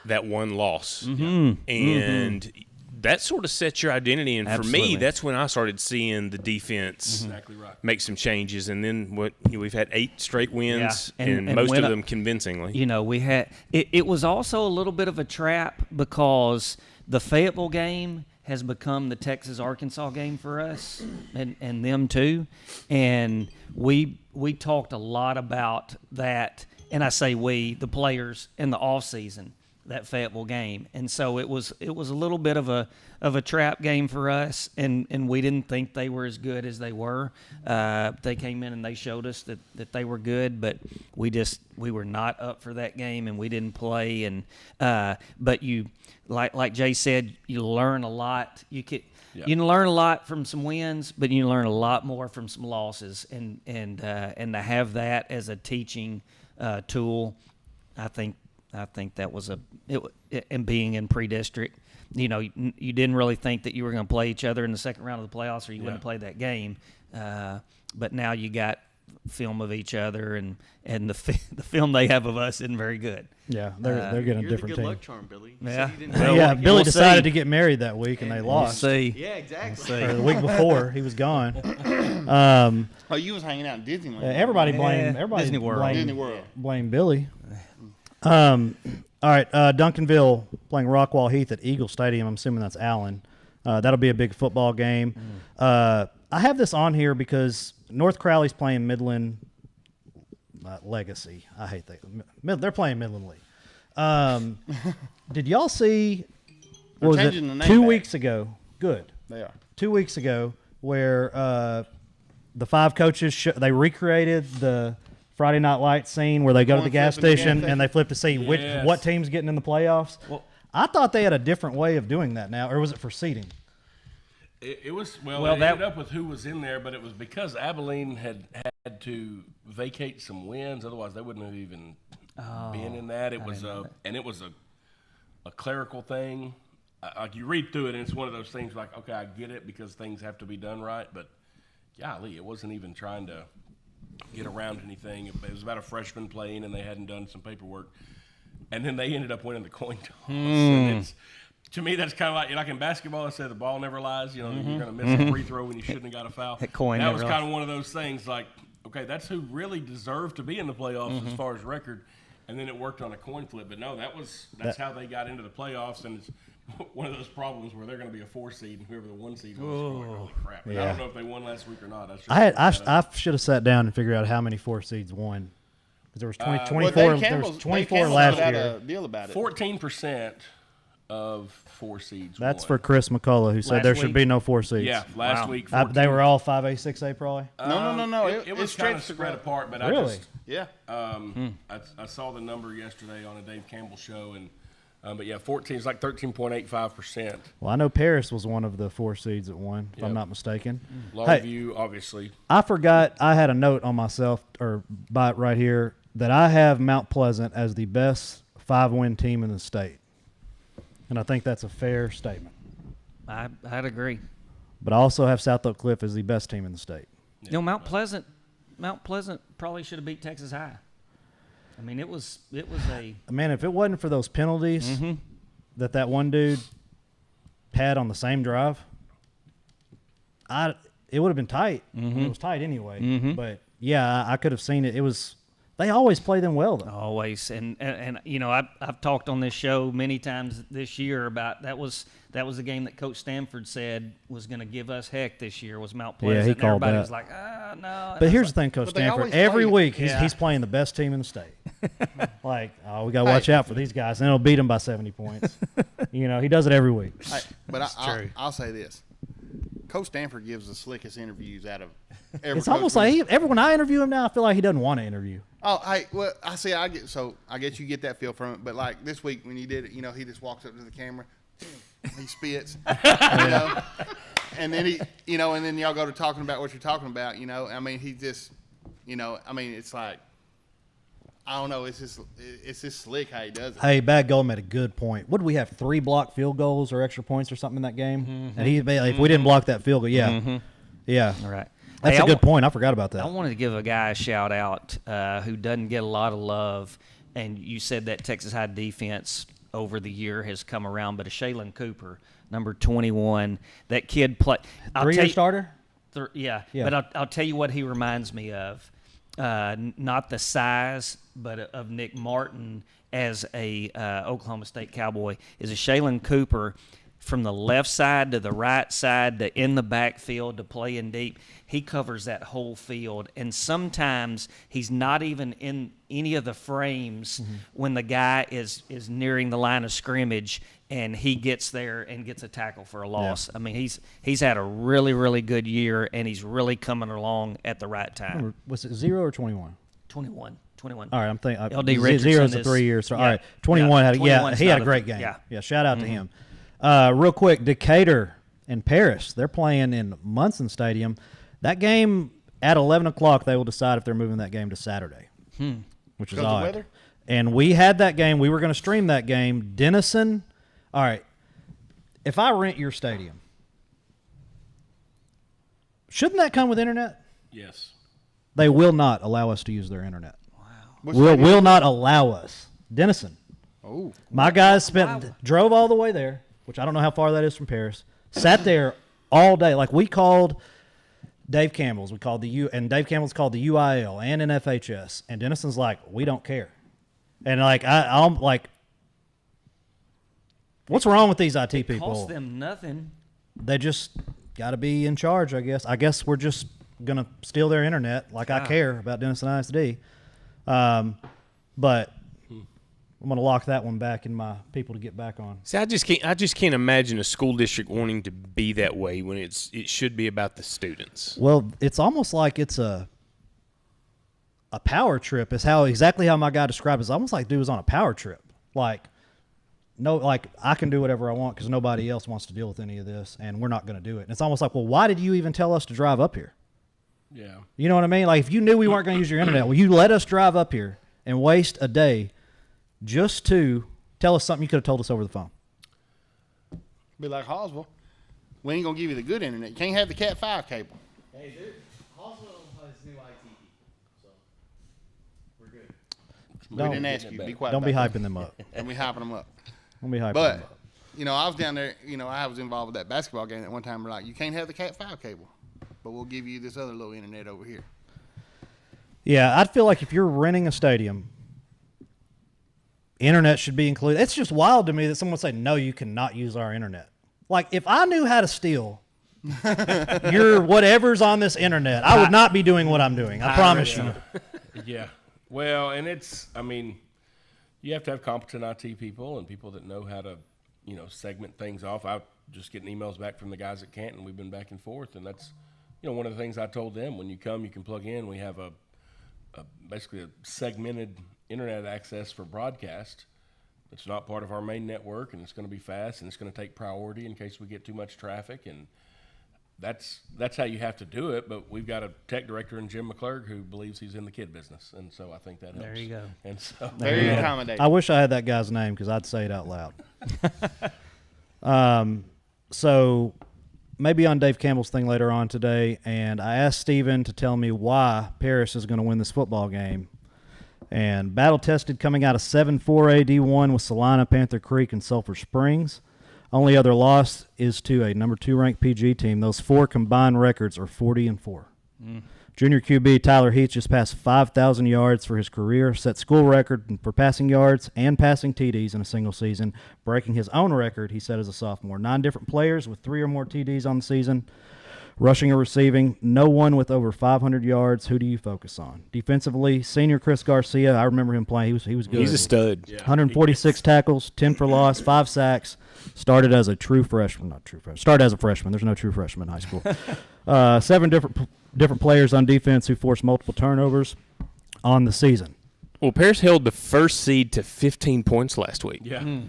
that one loss, and that sort of sets your identity. And for me, Absolutely. that's when I started seeing the defense Exactly right. make some changes. And then we've had 8 straight wins, Yeah. and most of them convincingly. You know, we had it was also a little bit of a trap because the Fayetteville game has become the Texas-Arkansas game for us and them too. And we talked a lot about that, and I say we, the players, in the offseason, that Fayetteville game. And so it was a little bit of a trap game for us, and we didn't think they were as good as they were. They came in and they showed us that they were good, but we were not up for that game, and we didn't play. And but you, like Jay said, you learn a lot. You can learn a lot from some wins, but you learn a lot more from some losses, and to have that as a teaching tool, I think that was and being in pre-district, you know, you didn't really think that you were going to play each other in the second round of the playoffs, or you wouldn't play that game. But now you got film of each other, and the film they have of us isn't very good. Yeah, they're getting a You're different the good team. luck charm, Billy. You Yeah. said you didn't Well, Yeah, Billy we'll decided see. to get married that week, and they lost. See. Yeah, exactly. See. Or the week before, he was gone. Oh, you was hanging out in Disneyland. Everybody Yeah, blame Disney World. blame, Disney World. blame Billy. All right, Duncanville playing Rockwall Heath at Eagle Stadium. I'm assuming that's Allen. That'll be a big football game. I have this on here because North Crowley's playing Midland Legacy. I hate that. They're playing Midland League. Did y'all see? What was changing the it? name 2 back. weeks ago. Good. They are. 2 weeks ago, where the 5 coaches they recreated the Friday Night Lights scene where they go to the gas flipping the gas station station. and they flip to see Yes. what team's getting in the playoffs. Well- I thought they had a different way of doing that now, or was it for seeding? It was it that- ended up with who was in there, but it was because Abilene had to vacate some wins. Otherwise, they wouldn't have even been in that. It was a clerical thing. like you read through it, and it's one of those things like, okay, I get it because things have to be done right, but golly, it wasn't even trying to get around anything. It was about a freshman playing, and they hadn't done some paperwork, and then they ended up winning the coin toss. And it's, to me, that's kind of like in basketball, I say the ball never lies. You know, you're going to miss a free throw when you shouldn't have got a foul. That coin that never was lies. kind of one of those things like, okay, that's who really deserved to be in the playoffs as far as record. And then it worked on a coin flip. But no, that's how they got into the playoffs. And it's one of those problems where they're going to be a 4 seed, and whoever the 1 seed was going, holy crap. And I don't know if they won last week or not. I should have sat down and figured out how many 4 seeds won. Because there was 24. There was 24 last year. A deal about it. 14% of 4 seeds. That's won. for Chris McCullough, who said Last there should week? be no 4 seeds. Yeah, last week. They were all 5A, 6A probably. No. It was kind of spread apart, but Really? Yeah. I saw the number yesterday on a Dave Campbell show, and but yeah, 14 is like 13.85%. Well, I know Paris was one of the 4 seeds that won, if I'm not mistaken. Longview, obviously. I forgot I had a note on myself, or right here, that I have Mount Pleasant as the best 5-win team in the state. And I think that's a fair statement. I'd agree. But I also have South Oak Cliff as the best team in the state. You know, Mount Pleasant probably should have beat Texas High. I mean, it was a Man, if it wasn't for those penalties that one dude had on the same drive, it would have been tight. It was tight anyway. But yeah, I could have seen it. They always play them well though. always and you know I've talked on this show many times this year about that was the game that Coach Stanford said was going to give us heck this year was Mount Pleasant. Yeah, he and called everybody that. was like, no. But here's the thing, Coach But they Stanford. always Every play- week Yeah. he's playing the best team in the state. Like, we got to watch out for these guys, and it'll beat them by 70 points. You know, he does it every week. But I'll say this. Coach Stanford gives the slickest interviews out of every It's almost like when I interview him now, I feel like he doesn't want to interview. Oh, well, I guess you get that feel from it. But like this week when he did it, you know, he just walks up to the camera, he spits, you know, and then and then y'all go to talking about what you're talking about, you know. I mean, he just, you know, I mean, it's like, I don't know, it's just slick how he does it. Hey, Bad Gold made a good point. What did we have, 3 blocked field goals or extra points or something in that game? And if we didn't block that field goal, yeah. All right. That's a good point. I forgot about that. I wanted to give a guy a shout out who doesn't get a lot of love, and you said that Texas High defense over the year has come around, but a Shaylin Cooper, number 21, that kid play 3-year starter? Yeah, Yeah. but I'll tell you what he reminds me of. Not the size, but of Nick Martin as a Oklahoma State Cowboy, is a Shaylin Cooper from the left side to the right side to in the backfield to playing deep. He covers that whole field, and sometimes he's not even in any of the frames when the guy is nearing the line of scrimmage, and he gets there and gets a tackle for a loss. I mean, he's had a really, really good year, and he's really coming along at the right time. Was it 0 or 21? 21. All right, I'm thinking. LD 0 Richardson is a is- 3 years. So, yeah. all right, 21 had. 21's He had not a a- great game. yeah. Shout out to him. Real quick, Decatur and Paris. They're playing in Munson Stadium. That game at 11 o'clock. They will decide if they're moving that game to Saturday, which is Because of odd. weather? And we had that game. We were going to stream that game. Denison. All right. If I rent your stadium, shouldn't that come with internet? Yes. They will not allow us to use their internet. Which Will not allow us. Denison. Oh, My guys drove all the way there, which I don't know how far that is from Paris. Sat there all day. Like we called Dave Campbell's, we called and Dave Campbell's called the UIL and an FHS, and Denison's like, we don't care. And like I'm like, what's wrong with these IT people? Cost them nothing. They just got to be in charge, I guess. I guess we're just gonna steal their internet. Like I care about Denison ISD, but I'm gonna lock that one back in my people to get back on. See, I just can't imagine a school district wanting to be that way when it should be about the students. Well, it's almost like it's a power trip. Is exactly how my guy described it. It's almost like dude was on a power trip. Like I can do whatever I want because nobody else wants to deal with any of this, and we're not going to do it. And it's almost like, well, why did you even tell us to drive up here? Yeah. You know what I mean? Like if you knew we weren't going to use your internet, well, you let us drive up here and waste a day just to tell us something you could have told us over the phone. Be like Hallsville. We ain't gonna give you the good internet. You can't have the Cat 5 cable. Hey, Hallsville has new IT people, so we're good. We didn't ask you. Be quiet. Don't be about hyping them up. that. Don't be hyping them up. Don't be hyping But them up. I was down there. I was involved with that basketball game at one time. We're like, you can't have the Cat 5 cable, but we'll give you this other little internet over here. Yeah, I'd feel like if you're renting a stadium, internet should be included. It's just wild to me that someone would say, no, you cannot use our internet. Like, if I knew how to steal your whatever's on this internet, I would not be doing what I'm doing. I promise you. Yeah. Well, and you have to have competent IT people and people that know how to, segment things off. I just getting emails back from the guys at Canton. We've been back and forth, and that's, one of the things I told them. When you come, you can plug in. We have basically a segmented internet access for broadcast. It's not part of our main network, and it's going to be fast, and it's going to take priority in case we get too much traffic, and that's how you have to do it. But we've got a tech director in Jim McClurg who believes he's in the kid business, and so I think that helps. There you go. And so Very accommodating. I wish I had that guy's name because I'd say it out loud. So maybe on Dave Campbell's thing later on today, and I asked Steven to tell me why Paris is going to win this football game. And battle-tested coming out of 7-4 AD1 with Salina, Panther Creek, and Sulphur Springs. Only other loss is to a number 2 ranked PG team. Those 4 combined records are 40-4. Junior QB Tyler Heath just passed 5,000 yards for his career, set school record for passing yards and passing TDs in a single season, breaking his own record he set as a sophomore. 9 different players with 3 or more TDs on the season. Rushing or receiving, no one with over 500 yards. Who do you focus on? Defensively, senior Chris Garcia, I remember him playing. He was good. He's a stud. Yeah. 146 tackles, 10 for loss, 5 sacks. Started as a Started as a freshman. There's no true freshman in high school. 7 different players on defense who forced multiple turnovers on the season. Well, Paris held the first seed to 15 points last week. Yeah.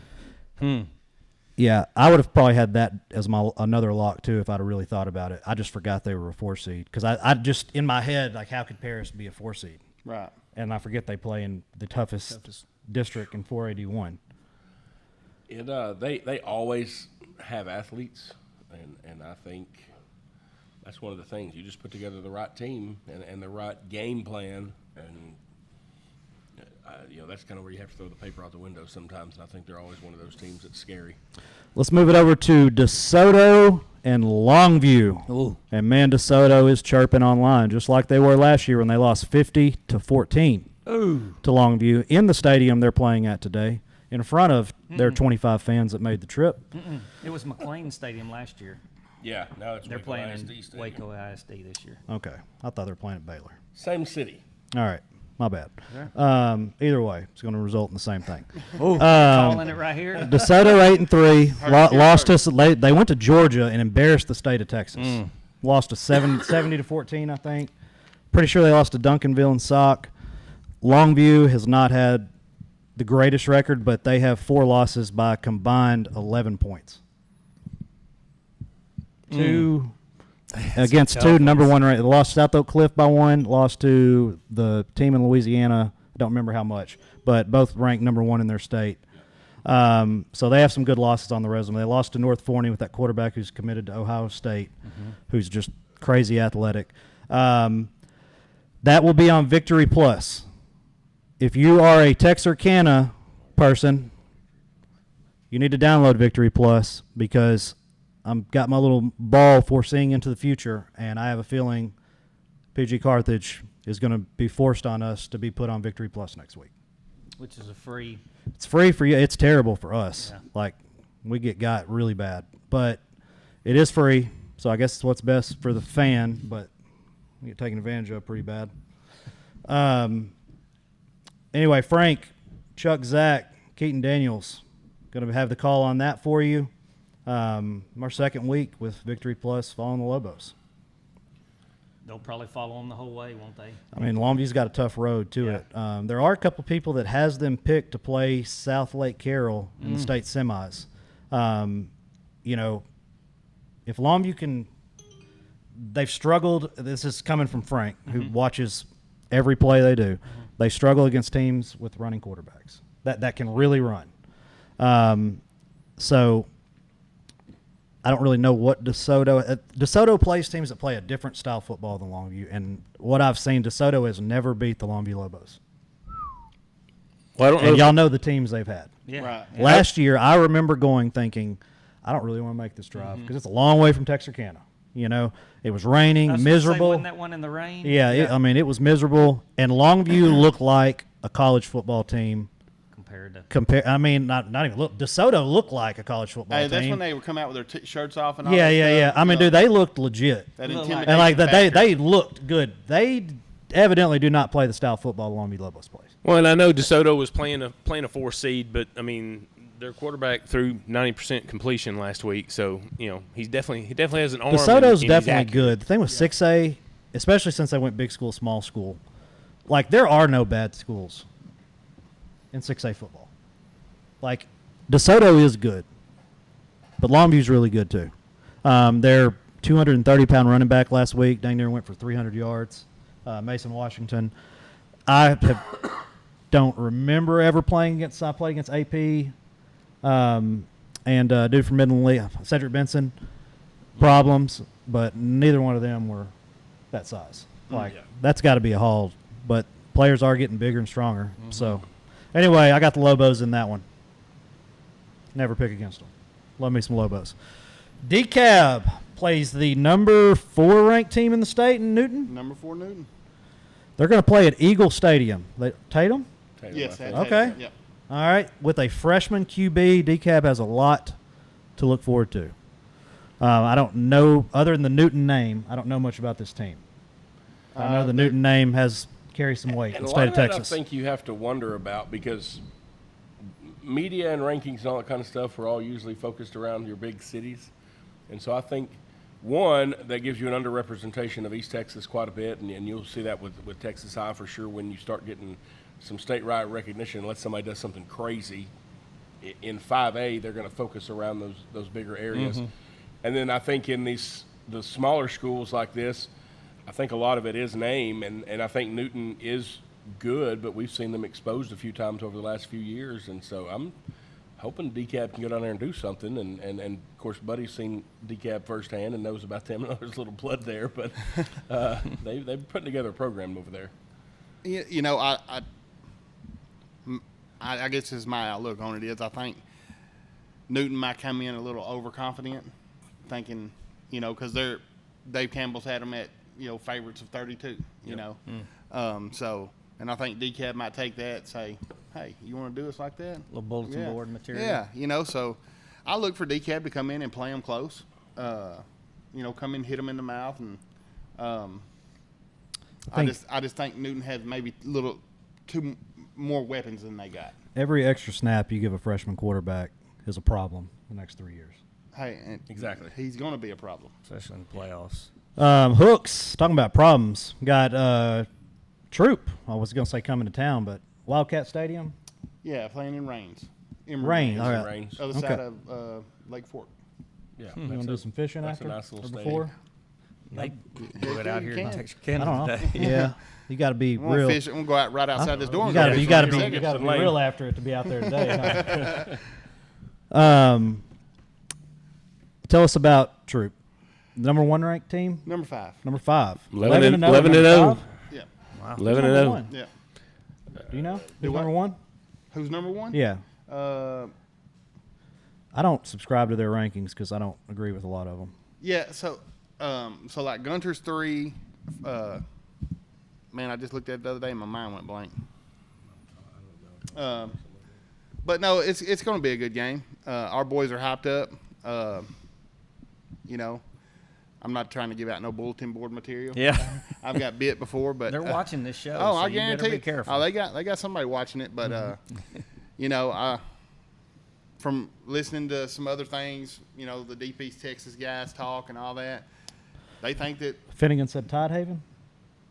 Yeah, I would have probably had that as my another lock too if I'd have really thought about it. I just forgot they were a 4 seed because I just in my head like how could Paris be a 4 seed? Right. And I forget they play in the toughest district in 481. They always have athletes, and I think that's one of the things. You just put together the right team and the right game plan, and that's kind of where you have to throw the paper out the window sometimes. And I think they're always one of those teams that's scary. Let's move it over to DeSoto and Longview. Ooh. And man, DeSoto is chirping online just like they were last year when they lost 50-14 to Longview in the stadium they're playing at today in front of their 25 fans that made the trip. It was McLean Stadium last year. Yeah, now it's They're Waco playing ISD in Stadium. Waco ISD this year. Okay. I thought they were playing at Baylor. Same city. All right. My bad. Either way, it's going to result in the same thing. Calling it right here. DeSoto 8-3, lost to they went to Georgia and embarrassed the state of Texas. Lost to 70-14, I think. Pretty sure they lost to Duncanville and Sauk. Longview has not had the greatest record, but they have 4 losses by a combined 11 points. Two against 2 number 1 ranked. They lost to South Oak Cliff by 1. Lost to the team in Louisiana. I don't remember how much, but both ranked number 1 in their state. So they have some good losses on the resume. They lost to North Forney with that quarterback who's committed to Ohio State, who's just crazy athletic. That will be on Victory Plus. If you are a Texarkana person, you need to download Victory Plus because I've got my little ball foreseeing into the future, and I have a feeling PG Carthage is going to be forced on us to be put on Victory Plus next week. Which is a free. It's free for you. It's terrible for us. Yeah. Like, we get got really bad. But it is free, so I guess it's what's best for the fan, but we get taken advantage of pretty bad. Anyway, Frank, Chuck, Zach, Keaton Daniels, going to have the call on that for you. Our second week with Victory Plus following the Lobos. They'll probably follow them the whole way, won't they? I mean, Longview's got a tough road to it. There are a couple people that has them picked to play South Lake Carroll in the state semis. If Longview can – they've struggled – this is coming from Frank, who watches every play they do. They struggle against teams with running quarterbacks that can really run. So I don't really know what DeSoto. DeSoto plays teams that play a different style football than Longview, and what I've seen, DeSoto has never beat the Longview Lobos. Well, I don't know. And y'all know the teams they've had. Yeah. Right. Yeah. Last year, I remember thinking, I don't really want to make this drive because it's a long way from Texarkana. You know, it was raining, I was gonna say, miserable. wasn't that one in the rain? Yeah, it was miserable. And Longview looked like a college football team. Not even look. DeSoto looked like a college football Hey, team. that's when they would come out with their shirts off and all Yeah, that yeah. stuff, I mean, you know, dude, they looked legit. that Look like- intimidation And like that, factor. they looked good. They evidently do not play the style football Longview Lobos plays. Well, and I know DeSoto was playing a 4 seed, but I mean their quarterback threw 90% completion last week, so you know he definitely has an arm. DeSoto's and definitely he's accurate. good. The thing with 6A, especially since they went big school, small school, like there are no bad schools in 6A football. Like DeSoto is good, but Longview's really good too. Their 230-pound running back last week, dang near went for 300 yards. Mason Washington. Don't remember ever playing against. I played against AP, and dude from Midland Lee, Cedric Benson. Problems, but neither one of them were that size. Like that's got to be a haul. But players are getting bigger and stronger. So anyway, I got the Lobos in that one. Never pick against them. Love me some Lobos. DeKalb plays the number 4 ranked team in the state in Newton. Number 4 Newton. They're going to play at Eagle Stadium. Tatum? Yes. Tatum, that- Okay. Yep. All right. With a freshman QB, DeKalb has a lot to look forward to. I don't know, other than the Newton name, I don't know much about this team. I know the Newton name carries some weight in And the a state lot of of that Texas. I think you have to wonder about because media and rankings and all that kind of stuff are all usually focused around your big cities. And so I think, one, that gives you an underrepresentation of East Texas quite a bit, and you'll see that with Texas High for sure when you start getting some statewide recognition. Unless somebody does something crazy in 5A, they're going to focus around those bigger areas. And then I think in the smaller schools like this, I think a lot of it is name, and I think Newton is good, but we've seen them exposed a few times over the last few years, and so I'm hoping DeKalb can go down there and do something. And of course, Buddy's seen DeKalb firsthand and knows about them. And there's a little blood there, but they've putting together a program over there. You know, I guess this is my outlook on it is I think Newton might come in a little overconfident, thinking, you know, because Dave Campbell's had them at, you know, favorites of 32, you know. So, and I think DeKalb might take that and say, hey, you want to do us like that? Little bulletin board material. Yeah, you know, so I look for DeKalb to come in and play them close. You know, come in, hit them in the mouth, and I just think Newton has maybe two more weapons than they got. Every extra snap you give a freshman quarterback is a problem the next 3 years. Hey, and Exactly. he's going to be a problem. Especially in the playoffs. Hooks, talking about problems, got Troop. I was going to say coming to town, but Wildcat Stadium? Yeah, playing in Rains. Rain. All right. Range. Other side of Lake Fork. Yeah, You want to do some fishing that's after a nice little or stadium. before? They do it out here in I Texarkana don't know. today. Yeah, you got to be We're real. going to go out right outside this door. You got to and be seconds. real after it to be out there today. Huh? Tell us about Troop, number 1 ranked team, Number 5. number 5, 11 and 0, 0. Yeah. Wow. 11 and 0. Yeah. Do you know who's what? number 1? Who's number 1? Yeah, Uh, I don't subscribe to their rankings because I don't agree with a lot of them. yeah. So like Gunter's 3. Man, I just looked at it the other day and my mind went blank. But no, it's going to be a good game. Our boys are hyped up. You know, I'm not trying to give out no bulletin board material. Yeah. I've got bit before, but They're watching this show. Oh, so I you better guarantee. be careful. Oh, they got somebody watching it, but you know, from listening to some other things, you know, the Deep East Texas guys talk and all that, they think that Finnegan said Tidehaven.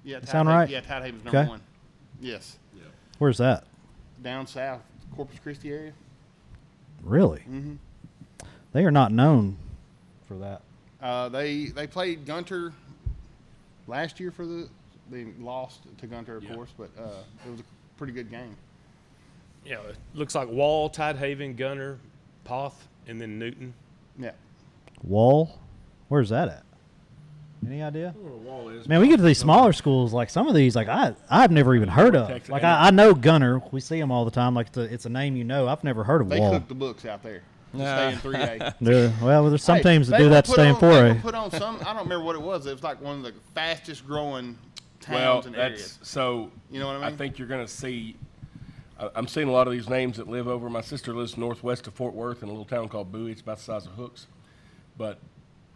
Tidehaven, sound right? Yeah, Tidehaven's number Okay. 1. Yes, Where's that? down south, Corpus Christi area. Really? Mm-hmm. They are not known for that. They played Gunter last year they lost to Gunter, of course, but it was a pretty good game. Yeah, it looks like Wall, Tidehaven, Gunner, Poth, and then Newton. Yeah. Wall? Where's that at? Any idea? Where Wall is. Man, we get to these smaller schools, like some of these, like I've never even heard of. Texas. Like I know Gunner, we see him all the time. Like it's a name you know. I've never heard of They Wall. cook the books out there. To stay in 3A. Well, there's some Hey, teams that they do will that to put stay in on- they will 4A. put on some. I don't remember what it was. It was like one of the fastest growing towns Well, and that's areas. so. You know what I mean? I think you're going to see. I'm seeing a lot of these names that live over. My sister lives northwest of Fort Worth in a little town called Bowie. It's about the size of Hooks, but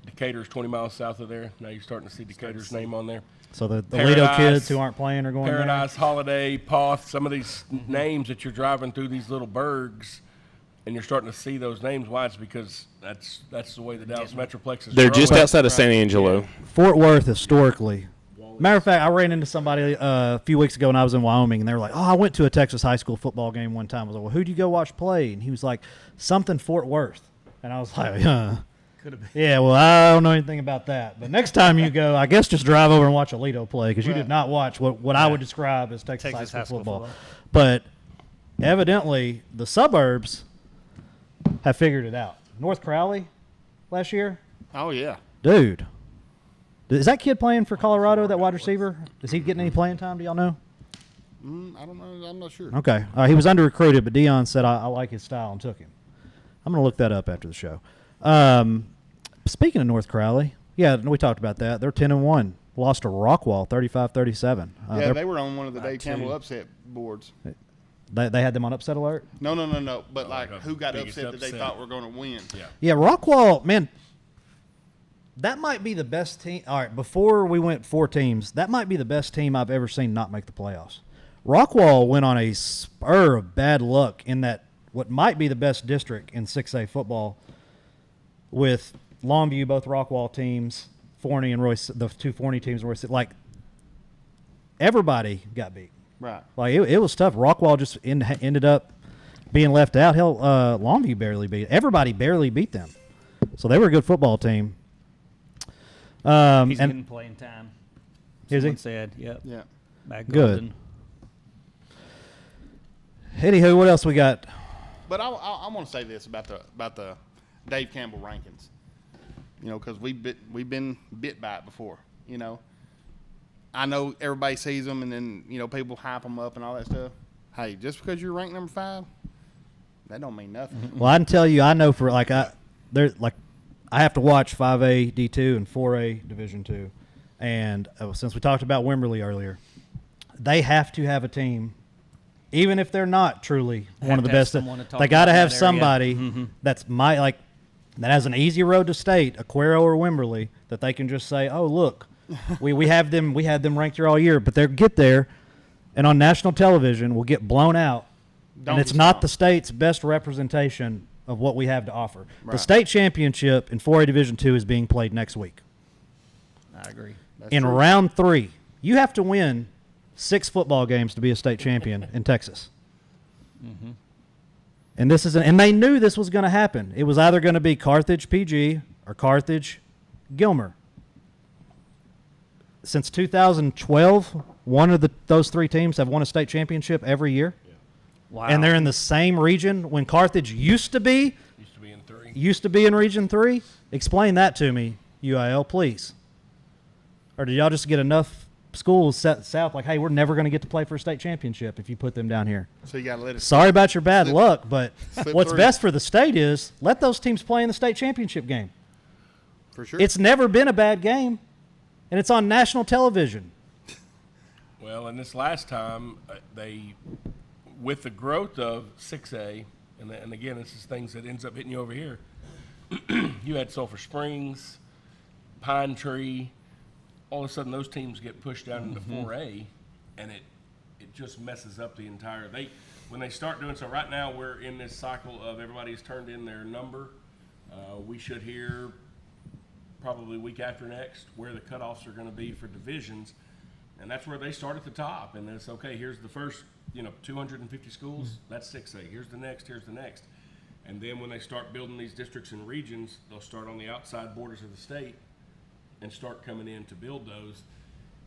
Decatur's 20 miles south of there. Now you're starting to see Decatur's name on there. So the Lido Paradise, kids who aren't playing are going Paradise, Holiday, Poth, some of these names that you're driving through these little burgs, and you're starting to see those names. Why? It's because that's the way the Dallas Metroplex is. They're just growing. outside of San Angelo. there. Fort Worth historically. Matter of fact, I ran into somebody a few weeks ago when I was in Wyoming, and they were like, "Oh, I went to a Texas high school football game one time." I was like, "Well, who'd you go watch play?" And he was like, "Something Fort Worth," and I was like, Yeah, well, I don't know anything about that. But next time you go, I guess just drive over and watch a Lido play because you did not watch what I would describe as Texas high school football. But evidently, the suburbs have figured it out. North Crowley last year, Oh yeah. dude. Is that kid playing for Colorado, that wide receiver? Is he getting any playing time? Do y'all know? I don't know. I'm not sure. Okay. He was under-recruited, but Dion said, I like his style and took him. I'm going to look that up after the show. Speaking of North Crowley, yeah, we talked about that. They're 10-1. Lost to Rockwall 35-37. Yeah, they were on one of the Dave Campbell upset boards. They had them on upset alert? No. But like, like a who got biggest upset that they upset. thought were going to win? Yeah, Rockwall, man, that might be the best team. All right, before we went 4 teams, that might be the best team I've ever seen not make the playoffs. Rockwall went on a spur of bad luck in that what might be the best district in 6A football with Longview, both Rockwall teams, Forney and Royce, the 2 Forney teams, Royce, like everybody got beat. Right. Like it was tough. Rockwall just ended up being left out. Hell, Longview barely beat. Everybody barely beat them. So they were a good football team. He's and getting playing time. Is he? Someone said, yep. Yeah. Back Good. Golden. Anywho, what else we got? But I want to say this about the Dave Campbell rankings. You know, because we've been bit by it before. You know, I know everybody sees them, and then people hype them up and all that stuff. Hey, just because you're ranked number 5, that don't mean nothing. Well, I can tell you, I know for I have to watch 5A D2 and 4A Division 2, and since we talked about Wimberley earlier, they have to have a team, even if they're not truly one of the best. They got to have somebody that's that has an easy road to state, Aquero or Wimberley, that they can just say, "Oh, look, we had them ranked here all year," but they'll get there, and on national television, will get blown out, and it's not the state's best representation of what we have to offer. Right. The state championship in 4A Division 2 is being played next week. I agree. That's In true. round 3, you have to win 6 football games to be a state champion in Texas. And and they knew this was going to happen. It was either going to be Carthage PG or Carthage Gilmer. Since 2012, one of those 3 teams have won a state championship every year. Wow. And they're in the same region when Carthage used to be Used to be in Region 3. Explain that to me, UIL, please. Or did y'all just get enough schools set south like, hey, we're never going to get to play for a state championship if you put them down here? So you got to let it. Sorry about your bad luck, but what's through. best for the state is let those teams play in the state championship game. For sure. It's never been a bad game, and it's on national television. Well, and this last time, with the growth of 6A, and again, this is things that ends up hitting you over here. You had Sulphur Springs, Pine Tree. All of a sudden, those teams get pushed down into 4A, and it just messes up the entire. When they start doing so. Right now, we're in this cycle of everybody's turned in their number. We should hear probably week after next where the cutoffs are going to be for divisions. And that's where they start at the top. And it's okay, here's the first, 250 schools, that's 6A. Here's the next. And then when they start building these districts and regions, they'll start on the outside borders of the state and start coming in to build those.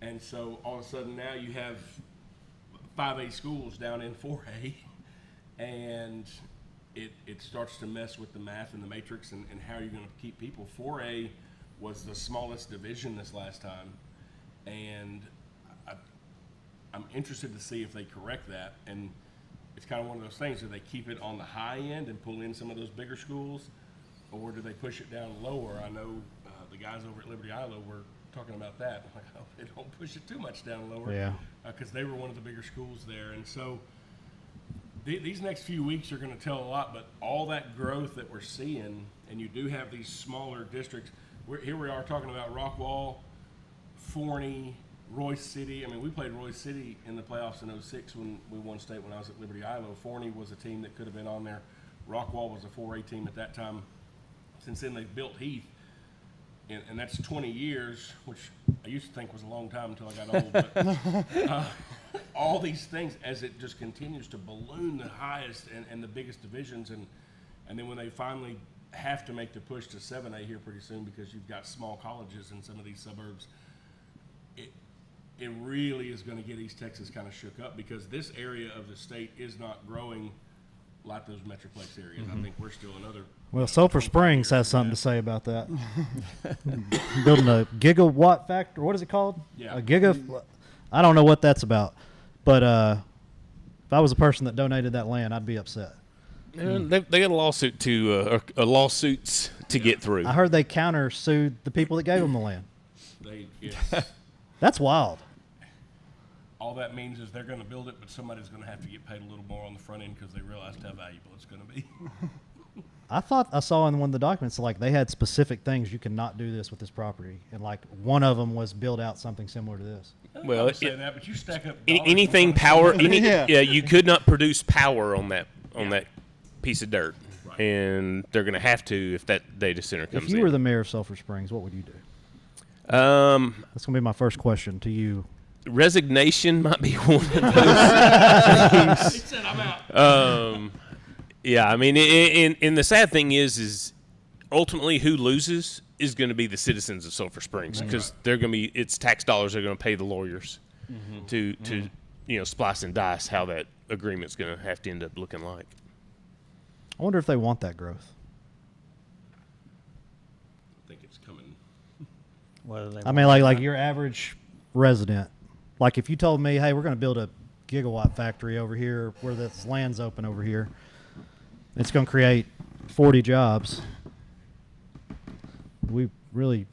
And so all of a sudden now you have 5A schools down in 4A. And it starts to mess with the math and the matrix and how you're going to keep people. 4A was the smallest division this last time, and I'm interested to see if they correct that. And it's kind of one of those things: do they keep it on the high end and pull in some of those bigger schools, or do they push it down lower? I know the guys over at Liberty Ilo were talking about that. I'm like, oh, they don't push it too much down lower, Yeah. Because they were one of the bigger schools there, and so. These next few weeks are going to tell a lot, but all that growth that we're seeing, and you do have these smaller districts. Here we are talking about Rockwall, Forney, Royce City. I mean, we played Royce City in the playoffs in '06 when we won state when I was at Liberty Ilo. Forney was a team that could have been on there. Rockwall was a 4A team at that time. Since then, they've built Heath, and that's 20 years, which I used to think was a long time until I got old. But, all these things as it just continues to balloon the highest and the biggest divisions, and then when they finally have to make the push to 7A here pretty soon because you've got small colleges in some of these suburbs, it really is going to get East Texas kind of shook up because this area of the state is not growing like those Metroplex areas. I think we're still another. Well, Sulphur Springs has something to say about that. Building a gigawatt factory. What is it called? Yeah. A giga. I don't know what that's about, but if I was a person that donated that land, I'd be upset. And they got a lawsuit to lawsuits to get through. I heard they countersued the people that gave them the land. That's wild. All that means is they're going to build it, but somebody's going to have to get paid a little more on the front end because they realized how valuable it's going to be. I thought I saw in one of the documents like they had specific things you cannot do this with this property, and like one of them was build out something similar to this. Well, I would say that, but you stack up anything power. You could not produce power on that piece of dirt, Right. and they're going to have to if that data center comes in. If you were the mayor of Sulphur Springs, what would you do? Um, That's going to be my first question to you. Resignation might be one of those. He said, I'm out. Yeah, I mean, and the sad thing is ultimately who loses is going to be the citizens of Sulphur Springs because they're going to be it's tax dollars they're going to pay the lawyers to splice and dice how that agreement's going to have to end up looking like. I wonder if they want that growth. I think it's coming. Whether they I mean, like your average resident. Like if you told me, hey, we're going to build a gigawatt factory over here where this land's open over here, it's going to create 40 jobs. Do we really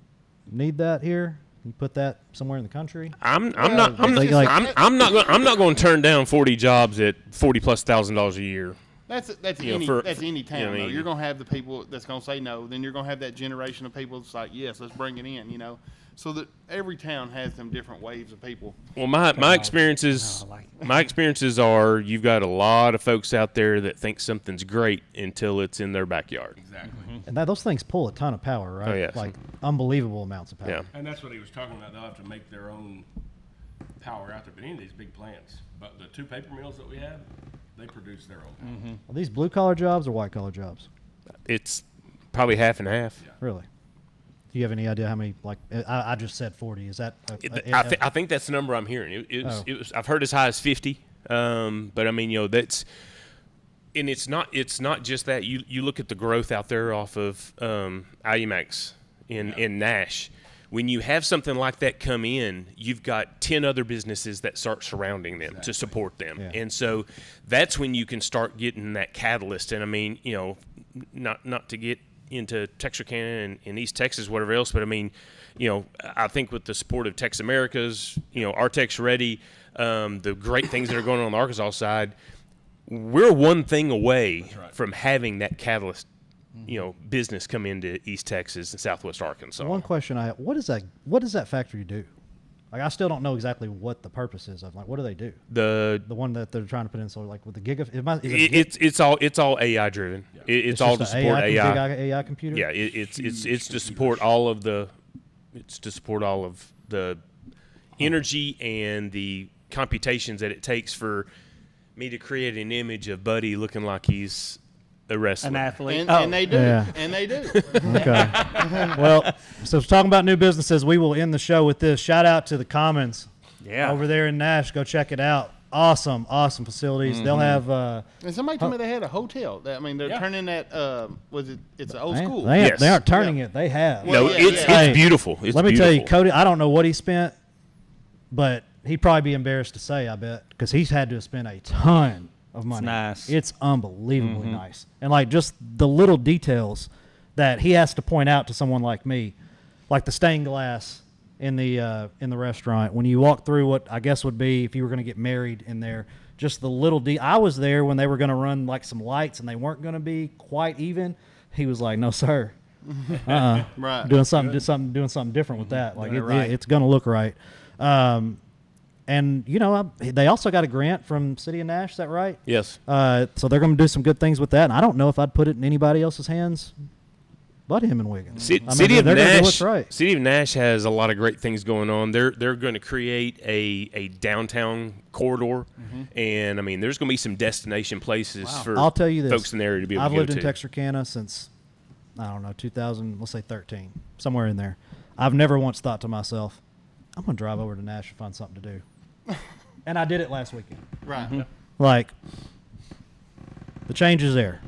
need that here? Can you put that somewhere in the country? I'm not going to turn down 40 jobs at $40,000+ a year. That's any town. Though. You're gonna have the people that's gonna say no. Then you're gonna have that generation of people that's like, yes, let's bring it in. So that every town has them different waves of people. Well, my experiences are you've got a lot of folks out there that think something's great until it's in their backyard. Exactly. And those things pull a ton of power, right? Oh, yes. Like unbelievable amounts of power. Yeah. And that's what he was talking about. They'll have to make their own power out there. But any of these big plants, but the two paper mills that we have, they produce their own power. Are these blue collar jobs or white collar jobs? It's probably half and half. Yeah. Really? Do you have any idea how many? Like I just said 40. Is that? I think that's the number I'm hearing. It was I've heard as high as 50. But I mean, that's and it's not just that. You look at the growth out there off of Alumax in Nash. When you have something like that come in, you've got 10 other businesses that start surrounding them to support them. Yeah. And so that's when you can start getting that catalyst. And I mean, not to get into Texarkana and East Texas, whatever else, but I mean, I think with the support of Tex Americas, Artex Ready, the great things that are going on the Arkansas side, we're one thing away from having that catalyst business come into East Texas and Southwest Arkansas. One question I have: what does that factory do? Like, I still don't know exactly what the purpose is of. Like, what do they do? The one that they're trying to put in, so like with the giga, it's all AI driven. Yeah. It's all to support AI. Big AI computer. Yeah, it's to support all of the energy and the computations that it takes for me to create an image of Buddy looking like he's a wrestler. An athlete. And they do. Yeah. And they do. Okay. Well, so talking about new businesses, we will end the show with this. Shout out to the Commons. Yeah. Over there in Nash. Go check it out. awesome facilities. They'll have. And somebody told me they had a hotel. I mean, they're turning that. It's an old school. They Yes. aren't turning it. They have. No, it's beautiful. It's Let me tell you, beautiful. Cody. I don't know what he spent, but he'd probably be embarrassed to say. I bet because he's had to have spent a ton of money. nice. It's unbelievably nice, and like just the little details that he has to point out to someone like me, like the stained glass in the restaurant when you walk through what I guess would be if you were going to get married in there. Just the little I was there when they were going to run like some lights and they weren't going to be quite even. He was like, "No, sir, Right. doing something different with that. Like right. it's going to look right." And you know, they also got a grant from City of Nash. Is that right? Yes. So they're going to do some good things with that. And I don't know if I'd put it in anybody else's hands but him and Wiggins. City of they're gonna do Nash. what's right. City of Nash has a lot of great things going on. They're going to create a downtown corridor, and I mean, there's going to be some destination places for I'll tell you this. folks in the area to be able I've to go lived in to. Texarkana since, I don't know, 2000, let's say 13, somewhere in there. I've never once thought to myself, I'm going to drive over to Nash and find something to do. And I did it last weekend. Right. Like, the change is there.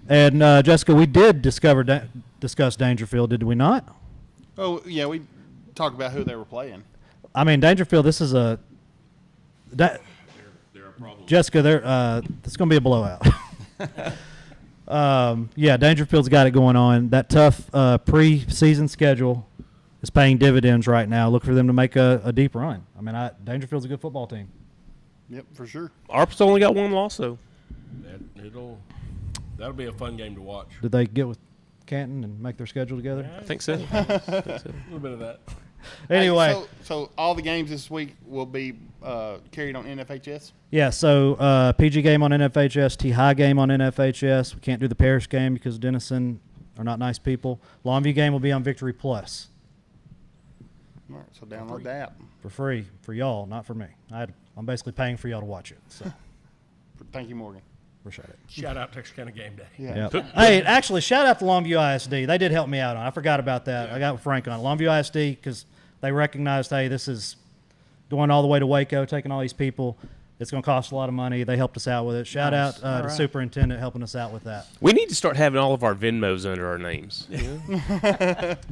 And, Jessica, we did discuss Dangerfield, did we not? Oh yeah, we talked about who they were playing. I mean, Dangerfield, this is a Jessica, it's going to be a blowout. Yeah, Dangerfield's got it going on. That tough pre-season schedule is paying dividends right now. Look for them to make a deep run. I mean, Dangerfield's a good football team. Yep, for sure. Arp's only got one loss though. That'll be a fun game to watch. Did they get with Canton and make their schedule together? I think so. A little bit of that. Anyway, Hey, so all the games this week will be carried on NFHS. yeah, so PG game on NFHS, T-High game on NFHS. We can't do the Parish game because Denison are not nice people. Longview game will be on Victory Plus All right, so download the app. for free for y'all, not for me. I'm basically paying for y'all to watch it. So Thank you, Morgan. appreciate it. Shout out Texarkana Game Day. Yeah. Yep. Hey, actually, shout out to Longview ISD. They did help me out on it. I forgot about that. I got with Frank on it. Longview ISD, because they recognized, hey, this is going all the way to Waco, taking all these people. It's going to cost a lot of money. They helped us out with it. Shout out to Superintendent helping us out with that. We need to start having all of our Venmos under our names.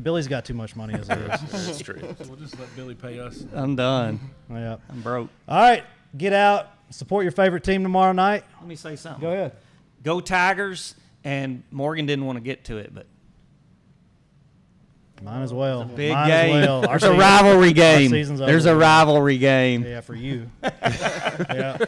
Billy's got too much money as it is. That's true. We'll just let Billy pay us. I'm done. Yeah. I'm broke. All right, get out. Support your favorite team tomorrow night. Let me say something. Go ahead. Go Tigers. And Morgan didn't want to get to it, but Mine as well. big Mine game. As well. There's a rivalry game. season's There's over. a rivalry game. Yeah, for you. Yeah.